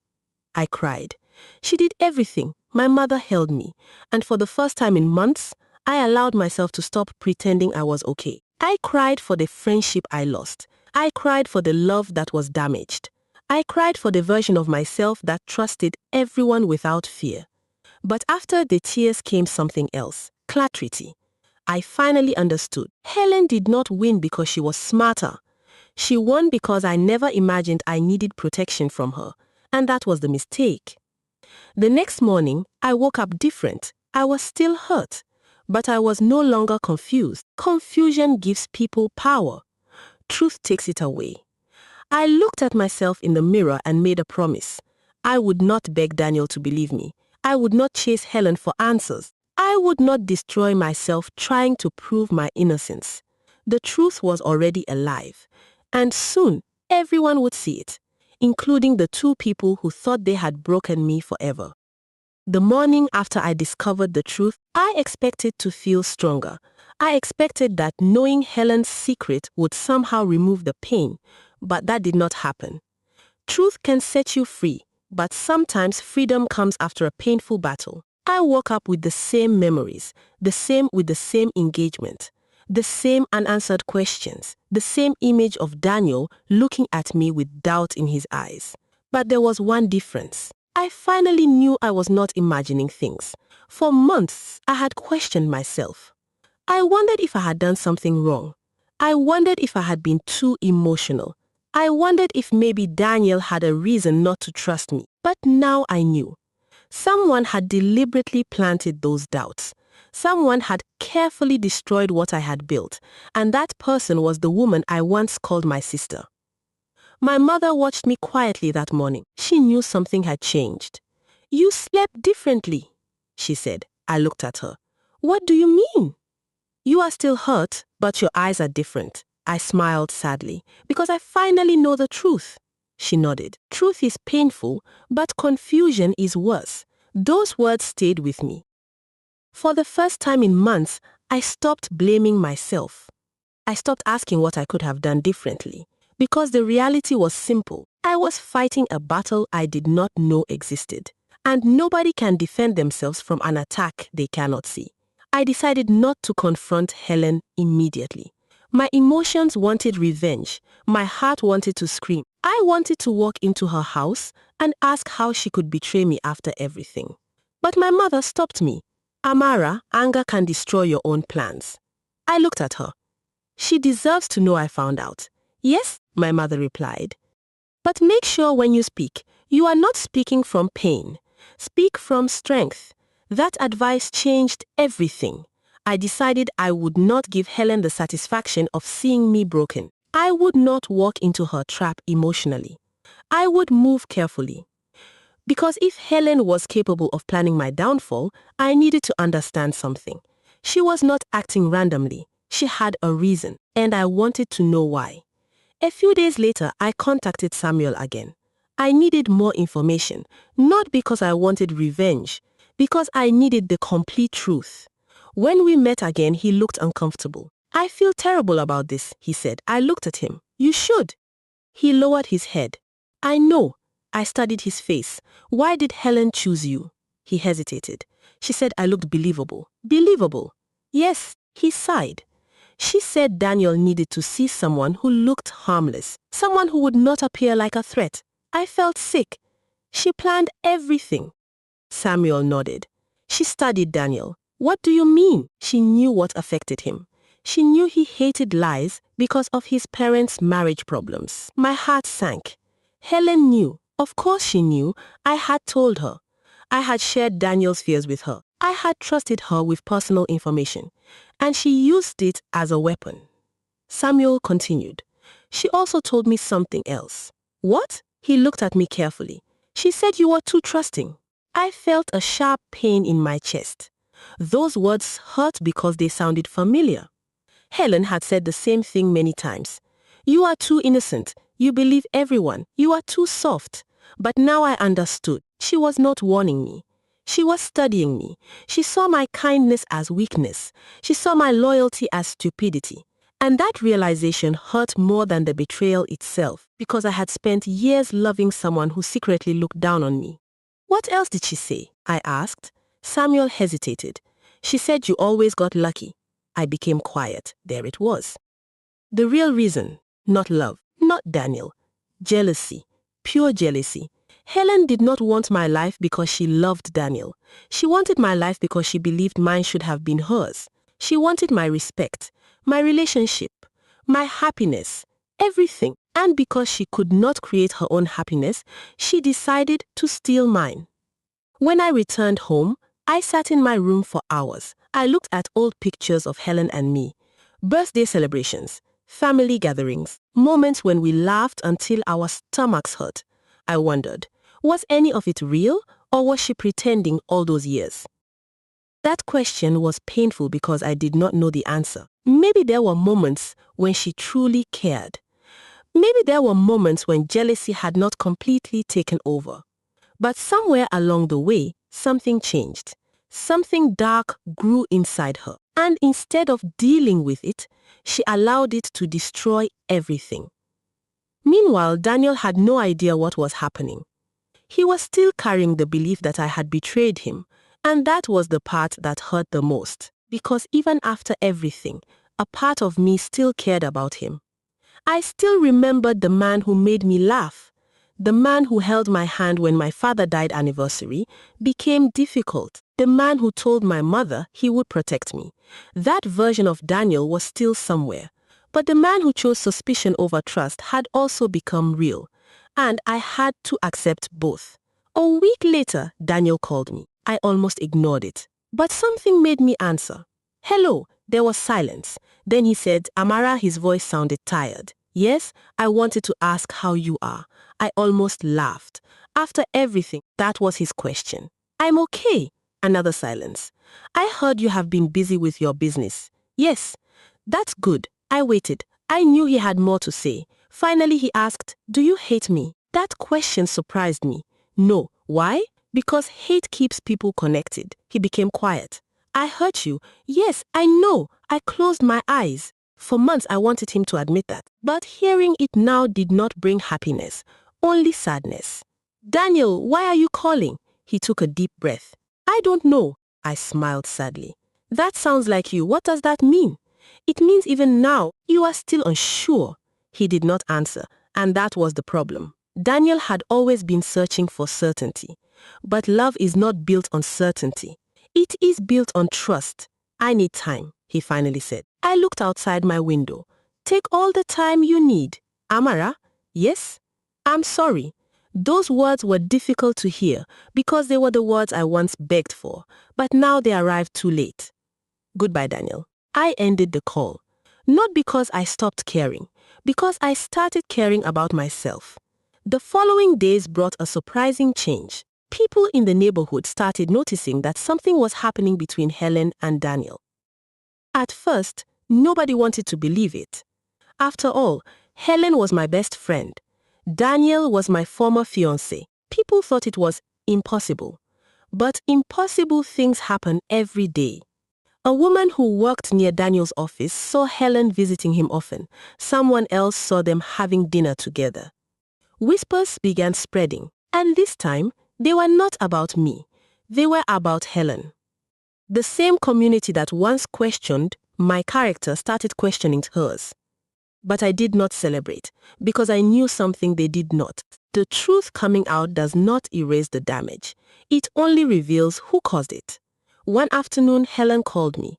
I cried. She did everything. My mother held me, and for the first time in months, I allowed myself to stop pretending I was okay. I cried for the friendship I lost. I cried for the love that was damaged. I cried for the version of myself that trusted everyone without fear. But after the tears came something else, clarity. I finally understood. Helen did not win because she was smarter. She won because I never imagined I needed protection from her, and that was the mistake. The next morning, I woke up different. I was still hurt, but I was no longer confused. Confusion gives people power. Truth takes it away. I looked at myself in the mirror and made a promise. I would not beg Daniel to believe me. I would not chase Helen for answers. I would not destroy myself trying to prove my innocence. The truth was already alive, and soon everyone would see it, including the two people who thought they had broken me forever. The morning after I discovered the truth, I expected to feel stronger. I expected that knowing Helen's secret would somehow remove the pain, but that did not happen. Truth can set you free, but sometimes freedom comes after a painful battle. I woke up with the same memories, the same engagement, the same unanswered questions, the same image of Daniel looking at me with doubt in his eyes. But there was one difference. I finally knew I was not imagining things. For months, I had questioned myself. I wondered if I had done something wrong. I wondered if I had been too emotional. I wondered if maybe Daniel had a reason not to trust me. But now I knew. Someone had deliberately planted those doubts. Someone had carefully destroyed what I had built, and that person was the woman I once called my sister. My mother watched me quietly that morning. She knew something had changed. You slept differently, she said. I looked at her. What do you mean? You are still hurt, but your eyes are different. I smiled sadly, because I finally know the truth. She nodded. Truth is painful, but confusion is worse. Those words stayed with me. For the first time in months, I stopped blaming myself. I stopped asking what I could have done differently, because the reality was simple. I was fighting a battle I did not know existed, and nobody can defend themselves from an attack they cannot see. I decided not to confront Helen immediately. My emotions wanted revenge. My heart wanted to scream. I wanted to walk into her house and ask how she could betray me after everything. But my mother stopped me. Amara, anger can destroy your own plans. I looked at her. She deserves to know I found out. Yes, my mother replied. But make sure when you speak, you are not speaking from pain. Speak from strength. That advice changed everything. I decided I would not give Helen the satisfaction of seeing me broken. I would not walk into her trap emotionally. I would move carefully. Because if Helen was capable of planning my downfall, I needed to understand something. She was not acting randomly. She had a reason, and I wanted to know why. A few days later, I contacted Samuel again. I needed more information, not because I wanted revenge, because I needed the complete truth. When we met again, he looked uncomfortable. I feel terrible about this, he said. I looked at him. You should. He lowered his head. I know. I studied his face. Why did Helen choose you? He hesitated. She said I looked believable. Believable? Yes, he sighed. She said Daniel needed to see someone who looked harmless, someone who would not appear like a threat. I felt sick. She planned everything. Samuel nodded. She studied Daniel. What do you mean? She knew what affected him. She knew he hated lies because of his parents' marriage problems. My heart sank. Helen knew. Of course she knew. I had told her. I had shared Daniel's fears with her. I had trusted her with personal information, and she used it as a weapon. Samuel continued. She also told me something else. What? He looked at me carefully. She said you were too trusting. I felt a sharp pain in my chest. Those words hurt because they sounded familiar. Helen had said the same thing many times. You are too innocent. You believe everyone. You are too soft. But now I understood. She was not warning me. She was studying me. She saw my kindness as weakness. She saw my loyalty as stupidity. And that realization hurt more than the betrayal itself, because I had spent years loving someone who secretly looked down on me. What else did she say? I asked. Samuel hesitated. She said you always got lucky. I became quiet. There it was. The real reason, not love, not Daniel. Jealousy, pure jealousy. Helen did not want my life because she loved Daniel. She wanted my life because she believed mine should have been hers. She wanted my respect, my relationship, my happiness, everything. And because she could not create her own happiness, she decided to steal mine. When I returned home, I sat in my room for hours. I looked at old pictures of Helen and me, birthday celebrations, family gatherings, moments when we laughed until our stomachs hurt. I wondered, was any of it real, or was she pretending all those years? That question was painful because I did not know the answer. Maybe there were moments when she truly cared. Maybe there were moments when jealousy had not completely taken over. But somewhere along the way, something changed. Something dark grew inside her. And instead of dealing with it, she allowed it to destroy everything. Meanwhile, Daniel had no idea what was happening. He was still carrying the belief that I had betrayed him, and that was the part that hurt the most, because even after everything, a part of me still cared about him. I still remembered the man who made me laugh. The man who held my hand when my father died anniversary became difficult. The man who told my mother he would protect me. That version of Daniel was still somewhere. But the man who chose suspicion over trust had also become real. And I had to accept both. A week later, Daniel called me. I almost ignored it. But something made me answer. Hello. There was silence. Then he said, Amara, his voice sounded tired. Yes, I wanted to ask how you are. I almost laughed. After everything, that was his question. I'm okay. Another silence. I heard you have been busy with your business. Yes, that's good. I waited. I knew he had more to say. Finally, he asked, do you hate me? That question surprised me. No. Why? Because hate keeps people connected. He became quiet. I hurt you. Yes, I know. I closed my eyes. For months, I wanted him to admit that. But hearing it now did not bring happiness, only sadness. Daniel, why are you calling? He took a deep breath. I don't know. I smiled sadly. That sounds like you. What does that mean? It means even now, you are still unsure. He did not answer, and that was the problem. Daniel had always been searching for certainty. But love is not built on certainty. It is built on trust. I need time, he finally said. I looked outside my window. Take all the time you need. Amara? Yes? I'm sorry. Those words were difficult to hear because they were the words I once begged for, but now they arrived too late. Goodbye, Daniel. I ended the call. Not because I stopped caring, Because I started caring about myself. The following days brought a surprising change. People in the neighborhood started noticing that something was happening between Helen and Daniel. At first, nobody wanted to believe it. After all, Helen was my best friend. Daniel was my former fiancé. People thought it was impossible. But impossible things happen every day. A woman who worked near Daniel's office saw Helen visiting him often. Someone else saw them having dinner together. Whispers began spreading, and this time, they were not about me. They were about Helen. The same community that once questioned my character started questioning hers. But I did not celebrate, because I knew something they did not. The truth coming out does not erase the damage. It only reveals who caused it. One afternoon, Helen called me.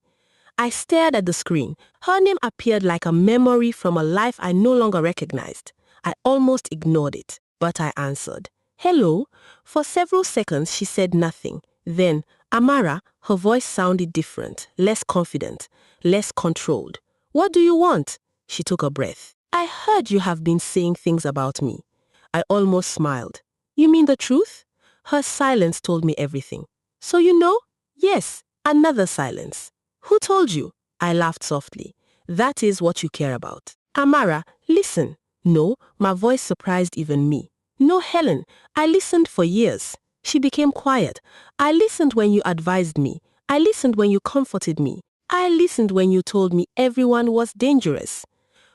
I stared at the screen. Her name appeared like a memory from a life I no longer recognized. I almost ignored it, but I answered. Hello. For several seconds, she said nothing. Then, Amara, her voice sounded different, less confident, less controlled. What do you want? She took a breath. I heard you have been saying things about me. I almost smiled. You mean the truth? Her silence told me everything. So you know? Yes, another silence. Who told you? I laughed softly. That is what you care about. Amara, listen. No, my voice surprised even me. No, Helen, I listened for years. She became quiet. I listened when you advised me. I listened when you comforted me. I listened when you told me everyone was dangerous.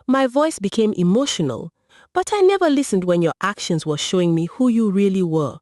My voice became emotional, but I never listened when your actions were showing me who you really were.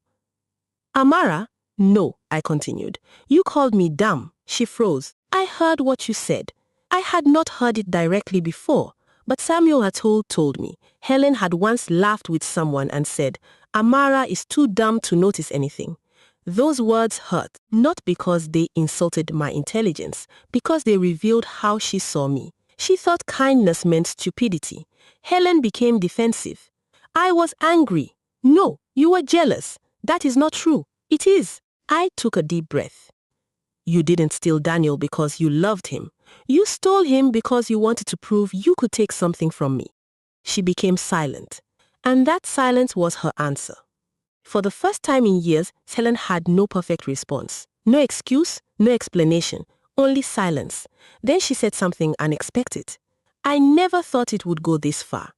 Amara, no, I continued. You called me dumb. She froze. I heard what you said. I had not heard it directly before, but Samuel had told me. Helen had once laughed with someone and said, Amara is too dumb to notice anything. Those words hurt, not because they insulted my intelligence, because they revealed how she saw me. She thought kindness meant stupidity. Helen became defensive. I was angry. No, you were jealous. That is not true. It is. I took a deep breath. You didn't steal Daniel because you loved him. You stole him because you wanted to prove you could take something from me. She became silent, and that silence was her answer. For the first time in years, Helen had no perfect response. No excuse, no explanation, only silence. Then she said something unexpected. I never thought it would go this far.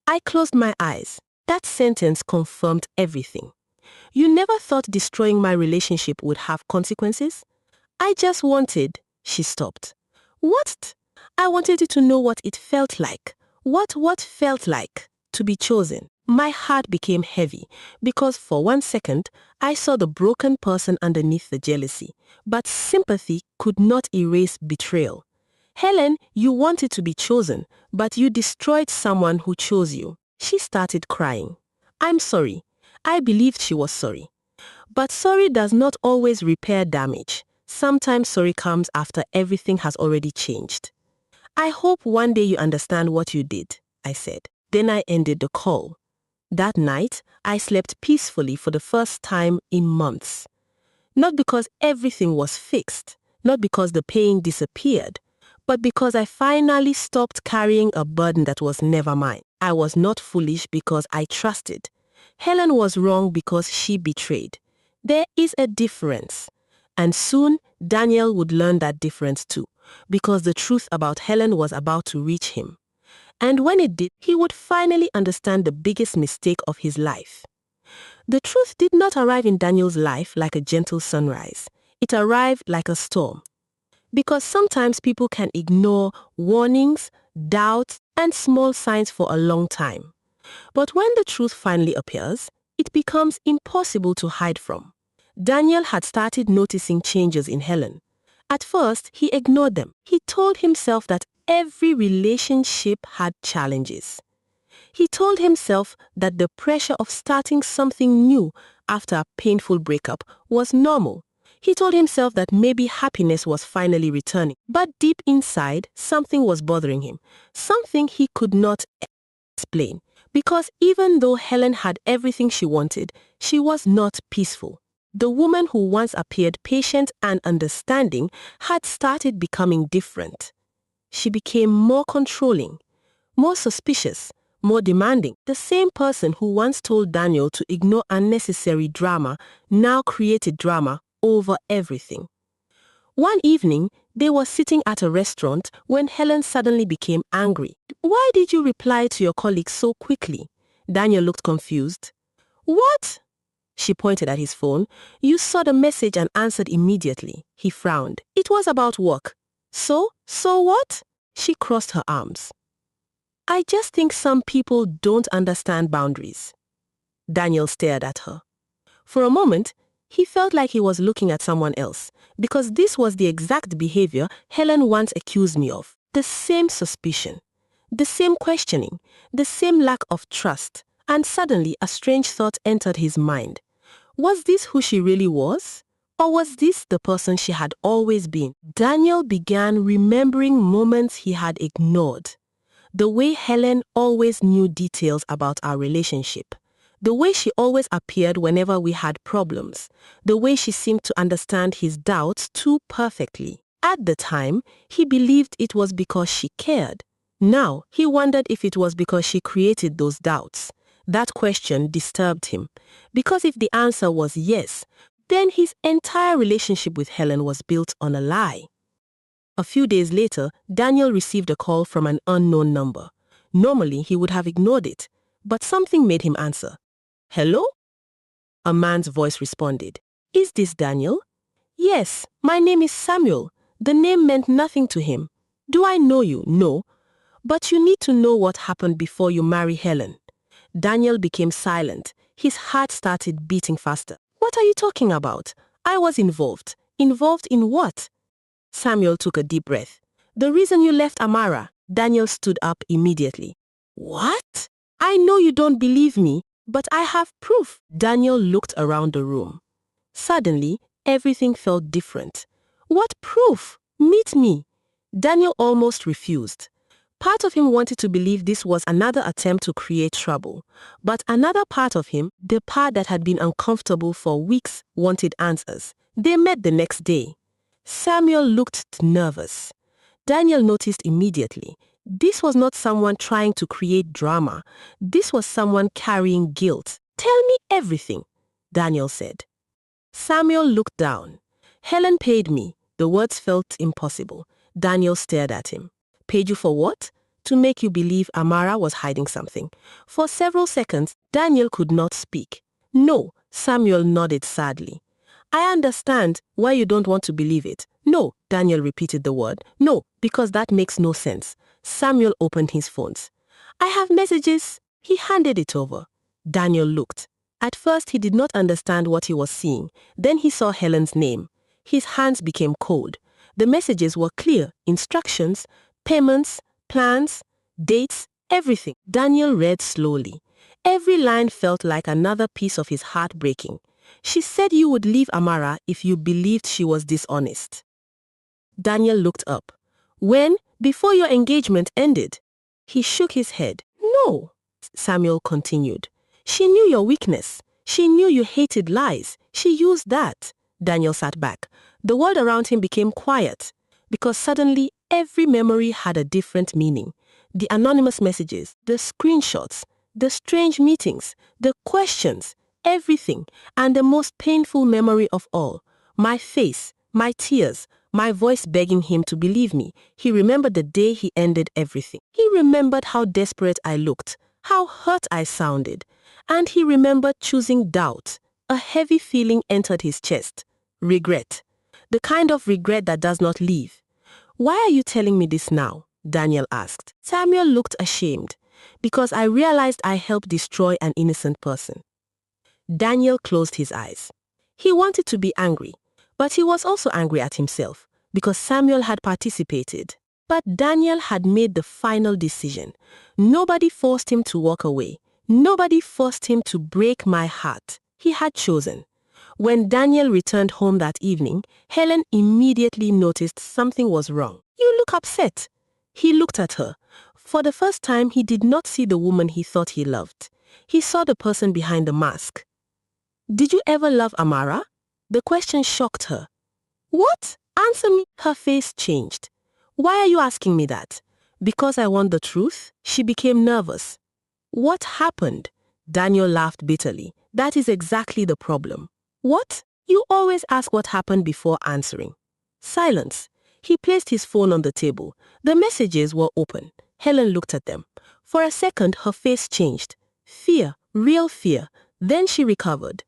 I closed my eyes. That sentence confirmed everything. You never thought destroying my relationship would have consequences? I just wanted, she stopped. What? I wanted you to know what it felt like. What felt like to be chosen. My heart became heavy because for one second, I saw the broken person underneath the jealousy. But sympathy could not erase betrayal. Helen, you wanted to be chosen, but you destroyed someone who chose you. She started crying. I'm sorry. I believed she was sorry. But sorry does not always repair damage. Sometimes sorry comes after everything has already changed. I hope one day you understand what you did, I said. Then I ended the call. That night, I slept peacefully for the first time in months. Not because everything was fixed, not because the pain disappeared, but because I finally stopped carrying a burden that was never mine. I was not foolish because I trusted. Helen was wrong because she betrayed. There is a difference. And soon, Daniel would learn that difference too, because the truth about Helen was about to reach him. And when it did, he would finally understand the biggest mistake of his life. The truth did not arrive in Daniel's life like a gentle sunrise. It arrived like a storm. Because sometimes people can ignore warnings, doubts, and small signs for a long time. But when the truth finally appears, it becomes impossible to hide from. Daniel had started noticing changes in Helen. At first, he ignored them. He told himself that every relationship had challenges. He told himself that the pressure of starting something new after a painful breakup was normal. He told himself that maybe happiness was finally returning. But deep inside, something was bothering him. Something he could not explain. Because even though Helen had everything she wanted, she was not peaceful. The woman who once appeared patient and understanding had started becoming different. She became more controlling, more suspicious, more demanding. The same person who once told Daniel to ignore unnecessary drama now created drama over everything. One evening, they were sitting at a restaurant when Helen suddenly became angry. "Why did you reply to your colleague so quickly?" Daniel looked confused. "What?" She pointed at his phone. "You saw the message and answered immediately." He frowned. "It was about work." So what?" She crossed her arms. "I just think some people don't understand boundaries." Daniel stared at her. For a moment, he felt like he was looking at someone else, because this was the exact behavior Helen once accused me of. The same suspicion, the same questioning, the same lack of trust. And suddenly a strange thought entered his mind. Was this who she really was? Or was this the person she had always been? Daniel began remembering moments he had ignored. The way Helen always knew details about our relationship. The way she always appeared whenever we had problems. The way she seemed to understand his doubts too perfectly. At the time, he believed it was because she cared. Now, he wondered if it was because she created those doubts. That question disturbed him, because if the answer was yes, then his entire relationship with Helen was built on a lie. A few days later, Daniel received a call from an unknown number. Normally, he would have ignored it, but something made him answer. "Hello?" A man's voice responded. "Is this Daniel?" "Yes, my name is Samuel." The name meant nothing to him. "Do I know you?" "No. But you need to know what happened before you marry Helen." Daniel became silent. His heart started beating faster. "What are you talking about? I was involved." "Involved in what?" Samuel took a deep breath. "The reason you left Amara." Daniel stood up immediately. "What?" "I know you don't believe me, but I have proof." Daniel looked around the room. Suddenly, everything felt different. "What proof? Meet me." Daniel almost refused. Part of him wanted to believe this was another attempt to create trouble, but another part of him, the part that had been uncomfortable for weeks, wanted answers. They met the next day. Samuel looked nervous. Daniel noticed immediately. This was not someone trying to create drama. This was someone carrying guilt. "Tell me everything," Daniel said. Samuel looked down. "Helen paid me." The words felt impossible. Daniel stared at him. "Paid you for what?" "To make you believe Amara was hiding something." For several seconds, Daniel could not speak. "No," Samuel nodded sadly. "I understand why you don't want to believe it." "No," Daniel repeated the word. "No, because that makes no sense." Samuel opened his phones. "I have messages." He handed it over. Daniel looked. At first, he did not understand what he was seeing. Then he saw Helen's name. His hands became cold. The messages were clear: instructions, payments, plans, dates, everything. Daniel read slowly. Every line felt like another piece of his heart breaking. "She said you would leave Amara if you believed she was dishonest." Daniel looked up. "When? Before your engagement ended?" He shook his head. "No," Samuel continued. "She knew your weakness. She knew you hated lies. She used that." Daniel sat back. The world around him became quiet, because suddenly every memory had a different meaning. The anonymous messages, the screenshots, the strange meetings, the questions, everything, and the most painful memory of all, my face, my tears, my voice begging him to believe me. He remembered the day he ended everything. He remembered how desperate I looked, how hurt I sounded, and he remembered choosing doubt. A heavy feeling entered his chest. Regret. The kind of regret that does not leave. "Why are you telling me this now?" Daniel asked. Samuel looked ashamed. "Because I realized I helped destroy an innocent person." Daniel closed his eyes. He wanted to be angry, but he was also angry at himself, because Samuel had participated. But Daniel had made the final decision. Nobody forced him to walk away. Nobody forced him to break my heart. He had chosen. When Daniel returned home that evening, Helen immediately noticed something was wrong. "You look upset." He looked at her. For the first time, he did not see the woman he thought he loved. He saw the person behind the mask. "Did you ever love Amara?" The question shocked her. "What? Answer me." Her face changed. "Why are you asking me that?" Because I want the truth, she became nervous. What happened? Daniel laughed bitterly. That is exactly the problem. What? You always ask what happened before answering. Silence. He placed his phone on the table. The messages were open. Helen looked at them. For a second, her face changed. Fear, real fear. Then she recovered.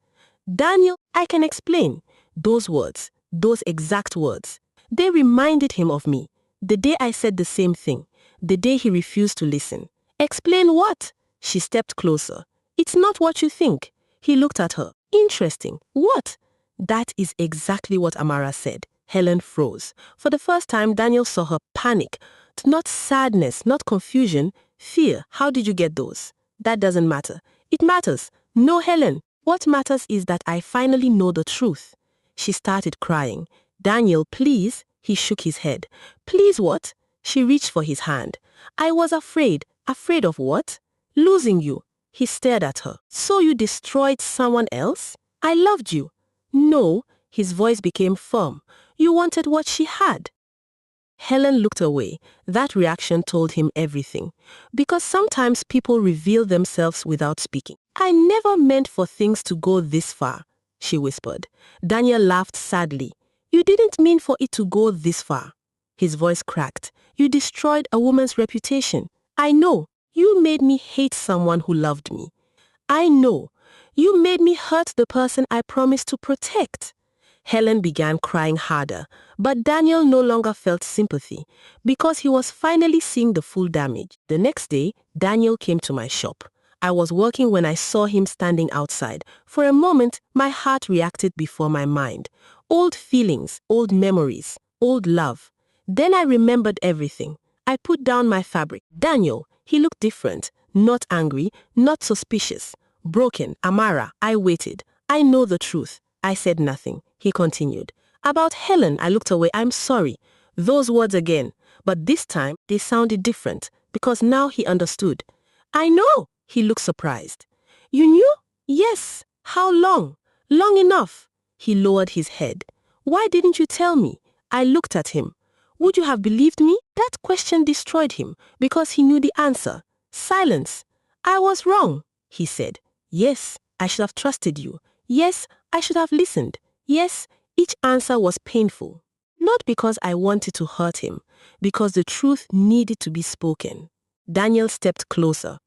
Daniel, I can explain. Those words, those exact words. They reminded him of me. The day I said the same thing. The day he refused to listen. Explain what? She stepped closer. It's not what you think. He looked at her. Interesting. What? That is exactly what Amara said. Helen froze. For the first time, Daniel saw her panic. Not sadness, not confusion, fear. How did you get those? That doesn't matter. It matters. No, Helen. What matters is that I finally know the truth. She started crying. Daniel, please. He shook his head. Please what? She reached for his hand. I was afraid. Afraid of what? Losing you. He stared at her. So you destroyed someone else? I loved you. No. His voice became firm. You wanted what she had. Helen looked away. That reaction told him everything. Because sometimes people reveal themselves without speaking. I never meant for things to go this far, she whispered. Daniel laughed sadly. You didn't mean for it to go this far. His voice cracked. You destroyed a woman's reputation. I know. You made me hate someone who loved me. I know. You made me hurt the person I promised to protect. Helen began crying harder, but Daniel no longer felt sympathy because he was finally seeing the full damage. The next day, Daniel came to my shop. I was working when I saw him standing outside. For a moment, my heart reacted before my mind. Old feelings, old memories, old love. Then I remembered everything. I put down my fabric. Daniel, he looked different, not angry, not suspicious. Broken, Amara, I waited. I know the truth. I said nothing. He continued. About Helen, I looked away. I'm sorry. Those words again. But this time, they sounded different, because now he understood. I know. He looked surprised. You knew? Yes. How long? Long enough. He lowered his head. Why didn't you tell me? I looked at him. Would you have believed me? That question destroyed him, because he knew the answer. Silence. I was wrong, he said. Yes, I should have trusted you. Yes, I should have listened. Yes, each answer was painful. Not because I wanted to hurt him, because the truth needed to be spoken. Daniel stepped closer.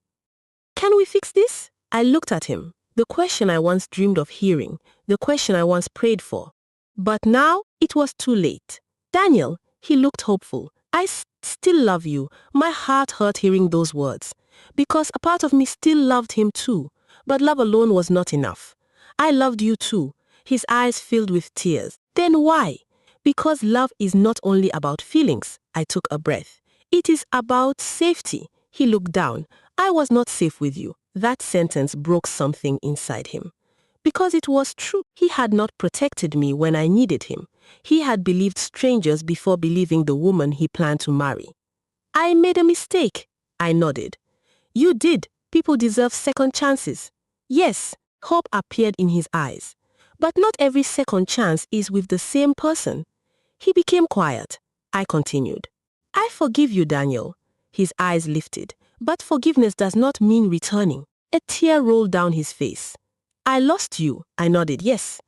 Can we fix this? I looked at him. The question I once dreamed of hearing, the question I once prayed for. But now, it was too late. Daniel, he looked hopeful. I still love you. My heart hurt hearing those words. Because a part of me still loved him too. But love alone was not enough. I loved you too. His eyes filled with tears. Then why? Because love is not only about feelings. I took a breath. It is about safety. He looked down. I was not safe with you. That sentence broke something inside him. Because it was true. He had not protected me when I needed him. He had believed strangers before believing the woman he planned to marry. I made a mistake. I nodded. You did. People deserve second chances. Yes, hope appeared in his eyes. But not every second chance is with the same person. He became quiet. I continued. I forgive you, Daniel. His eyes lifted. But forgiveness does not mean returning. A tear rolled down his face. I lost you. I nodded, yes.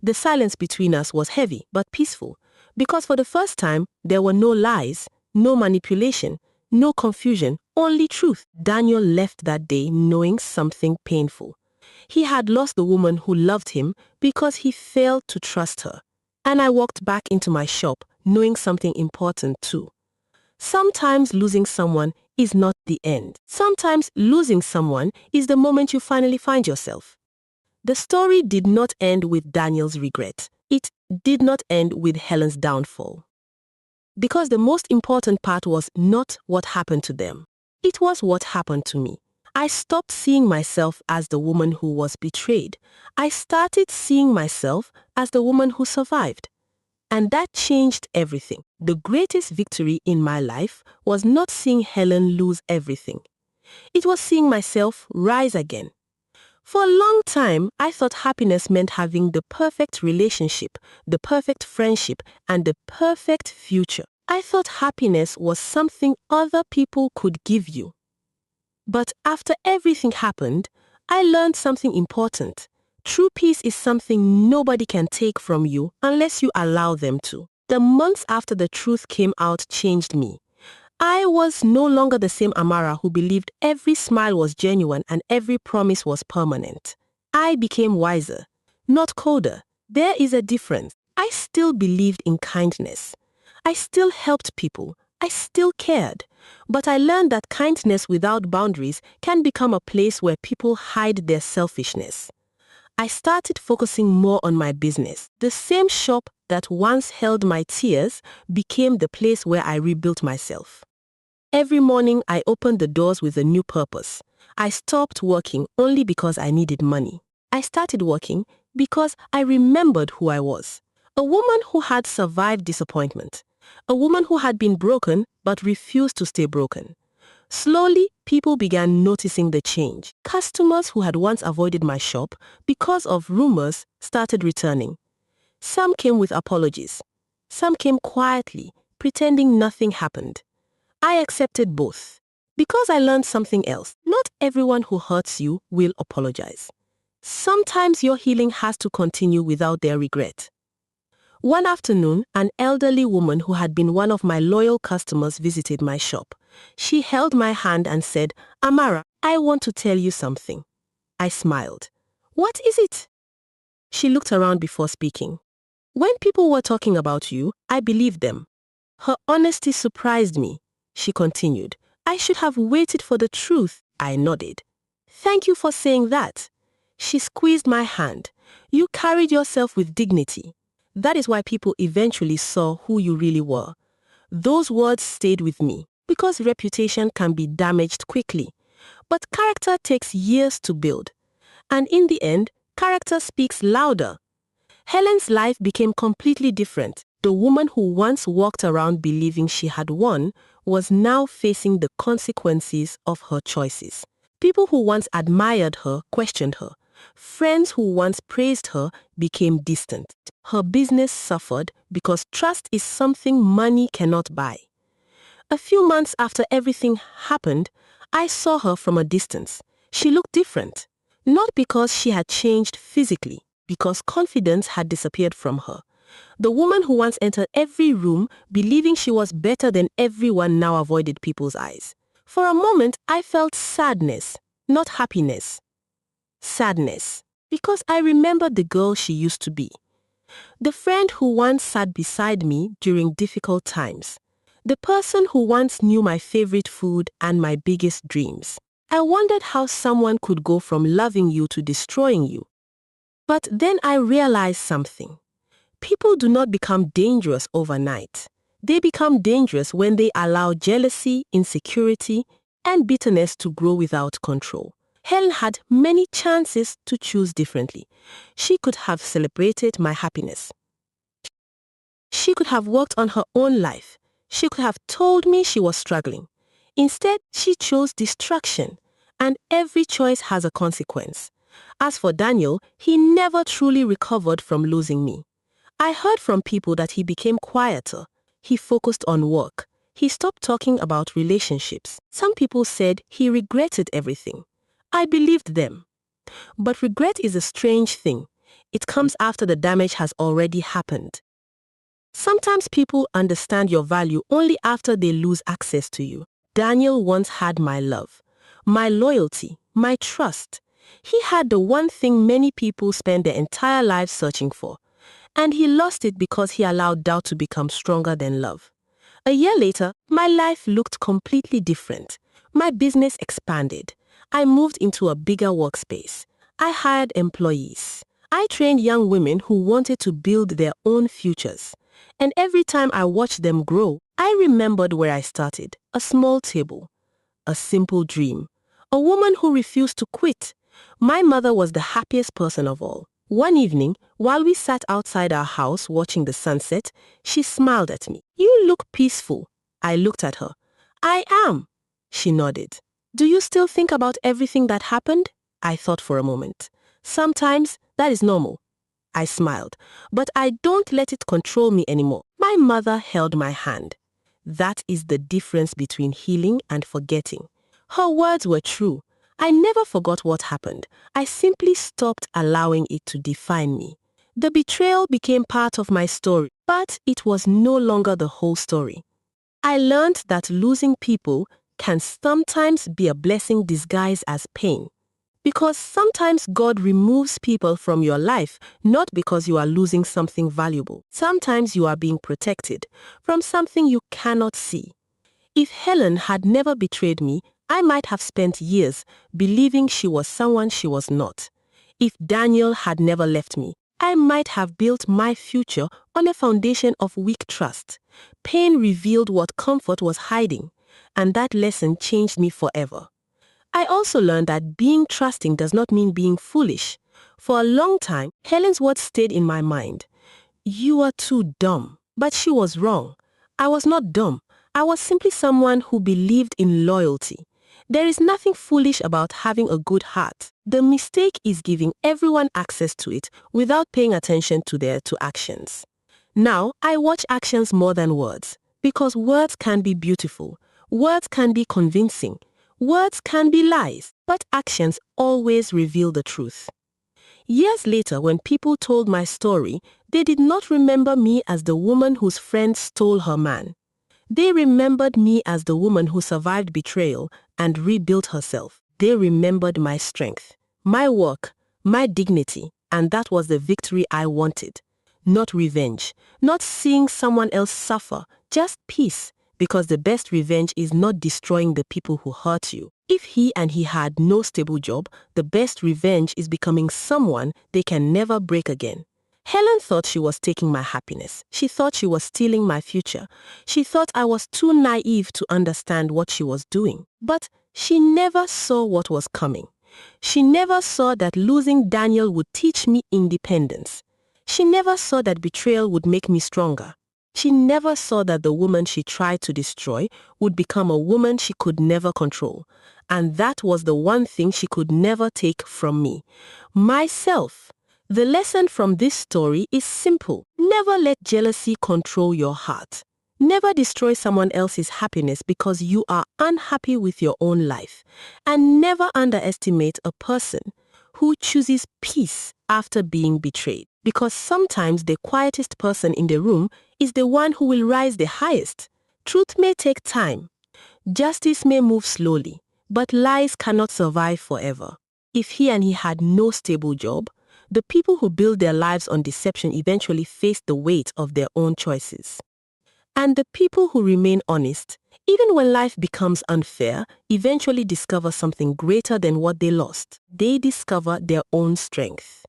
The silence between us was heavy but peaceful. Because for the first time, there were no lies, no manipulation, no confusion, only truth. Daniel left that day knowing something painful. He had lost the woman who loved him because he failed to trust her. And I walked back into my shop knowing something important too. Sometimes losing someone is not the end. Sometimes losing someone is the moment you finally find yourself. The story did not end with Daniel's regret. It did not end with Helen's downfall. Because the most important part was not what happened to them. It was what happened to me. I stopped seeing myself as the woman who was betrayed. I started seeing myself as the woman who survived. And that changed everything. The greatest victory in my life was not seeing Helen lose everything. It was seeing myself rise again. For a long time, I thought happiness meant having the perfect relationship, the perfect friendship, and the perfect future. I thought happiness was something other people could give you. But after everything happened, I learned something important. True peace is something nobody can take from you unless you allow them to. The months after the truth came out changed me. I was no longer the same Amara who believed every smile was genuine and every promise was permanent. I became wiser, not colder. There is a difference. I still believed in kindness. I still helped people. I still cared. But I learned that kindness without boundaries can become a place where people hide their selfishness. I started focusing more on my business. The same shop that once held my tears became the place where I rebuilt myself. Every morning I opened the doors with a new purpose. I stopped working only because I needed money. I started working because I remembered who I was. A woman who had survived disappointment. A woman who had been broken but refused to stay broken. Slowly, people began noticing the change. Customers who had once avoided my shop because of rumors started returning. Some came with apologies. Some came quietly, pretending nothing happened. I accepted both. Because I learned something else. Not everyone who hurts you will apologize. Sometimes your healing has to continue without their regret. One afternoon, an elderly woman who had been one of my loyal customers visited my shop. She held my hand and said, "Amara, I want to tell you something." I smiled. "What is it?" She looked around before speaking. "When people were talking about you, I believed them." Her honesty surprised me. She continued, "I should have waited for the truth." I nodded. "Thank you for saying that." She squeezed my hand. "You carried yourself with dignity. That is why people eventually saw who you really were." Those words stayed with me because reputation can be damaged quickly. But character takes years to build. And in the end, character speaks louder. Helen's life became completely different. The woman who once walked around believing she had won was now facing the consequences of her choices. People who once admired her questioned her. Friends who once praised her became distant. Her business suffered because trust is something money cannot buy. A few months after everything happened, I saw her from a distance. She looked different. Not because she had changed physically, because confidence had disappeared from her. The woman who once entered every room believing she was better than everyone now avoided people's eyes. For a moment, I felt sadness, not happiness. Sadness. Because I remembered the girl she used to be. The friend who once sat beside me during difficult times. The person who once knew my favorite food and my biggest dreams. I wondered how someone could go from loving you to destroying you. But then I realized something. People do not become dangerous overnight. They become dangerous when they allow jealousy, insecurity, and bitterness to grow without control. Helen had many chances to choose differently. She could have celebrated my happiness. She could have worked on her own life. She could have told me she was struggling. Instead, she chose destruction, and every choice has a consequence. As for Daniel, he never truly recovered from losing me. I heard from people that he became quieter. He focused on work. He stopped talking about relationships. Some people said he regretted everything. I believed them. But regret is a strange thing. It comes after the damage has already happened. Sometimes people understand your value only after they lose access to you. Daniel once had my love, my loyalty, my trust. He had the one thing many people spend their entire lives searching for. And he lost it because he allowed doubt to become stronger than love. A year later, my life looked completely different. My business expanded. I moved into a bigger workspace. I hired employees. I trained young women who wanted to build their own futures. And every time I watched them grow, I remembered where I started. A small table. A simple dream. A woman who refused to quit. My mother was the happiest person of all. One evening, while we sat outside our house watching the sunset, she smiled at me. "You look peaceful." I looked at her. "I am." She nodded. "Do you still think about everything that happened?" I thought for a moment. "Sometimes that is normal." I smiled. "But I don't let it control me anymore." My mother held my hand. That is the difference between healing and forgetting. Her words were true. I never forgot what happened. I simply stopped allowing it to define me. The betrayal became part of my story, but it was no longer the whole story. I learned that losing people can sometimes be a blessing disguised as pain. Because sometimes God removes people from your life not because you are losing something valuable. Sometimes you are being protected from something you cannot see. If Helen had never betrayed me, I might have spent years believing she was someone she was not. If Daniel had never left me, I might have built my future on a foundation of weak trust. Pain revealed what comfort was hiding, and that lesson changed me forever. I also learned that being trusting does not mean being foolish. For a long time, Helen's words stayed in my mind. You are too dumb. But she was wrong. I was not dumb. I was simply someone who believed in loyalty. There is nothing foolish about having a good heart. The mistake is giving everyone access to it without paying attention to their actions. Now, I watch actions more than words, because words can be beautiful, words can be convincing, words can be lies, but actions always reveal the truth. Years later, when people told my story, they did not remember me as the woman whose friend stole her man. They remembered me as the woman who survived betrayal and rebuilt herself. They remembered my strength, my work, my dignity, and that was the victory I wanted. Not revenge, not seeing someone else suffer, just peace, because the best revenge is not destroying the people who hurt you. If he had no stable job, the best revenge is becoming someone they can never break again. Helen thought she was taking my happiness. She thought she was stealing my future. She thought I was too naive to understand what she was doing. But she never saw what was coming. She never saw that losing Daniel would teach me independence. She never saw that betrayal would make me stronger. She never saw that the woman she tried to destroy would become a woman she could never control. And that was the one thing she could never take from me. Myself. The lesson from this story is simple. Never let jealousy control your heart. Never destroy someone else's happiness because you are unhappy with your own life. And never underestimate a person who chooses peace after being betrayed. Because sometimes the quietest person in the room is the one who will rise the highest. Truth may take time. Justice may move slowly. But lies cannot survive forever. If he had no stable job, the people who build their lives on deception eventually face the weight of their own choices. And the people who remain honest, even when life becomes unfair, eventually discover something greater than what they lost. They discover their own strength.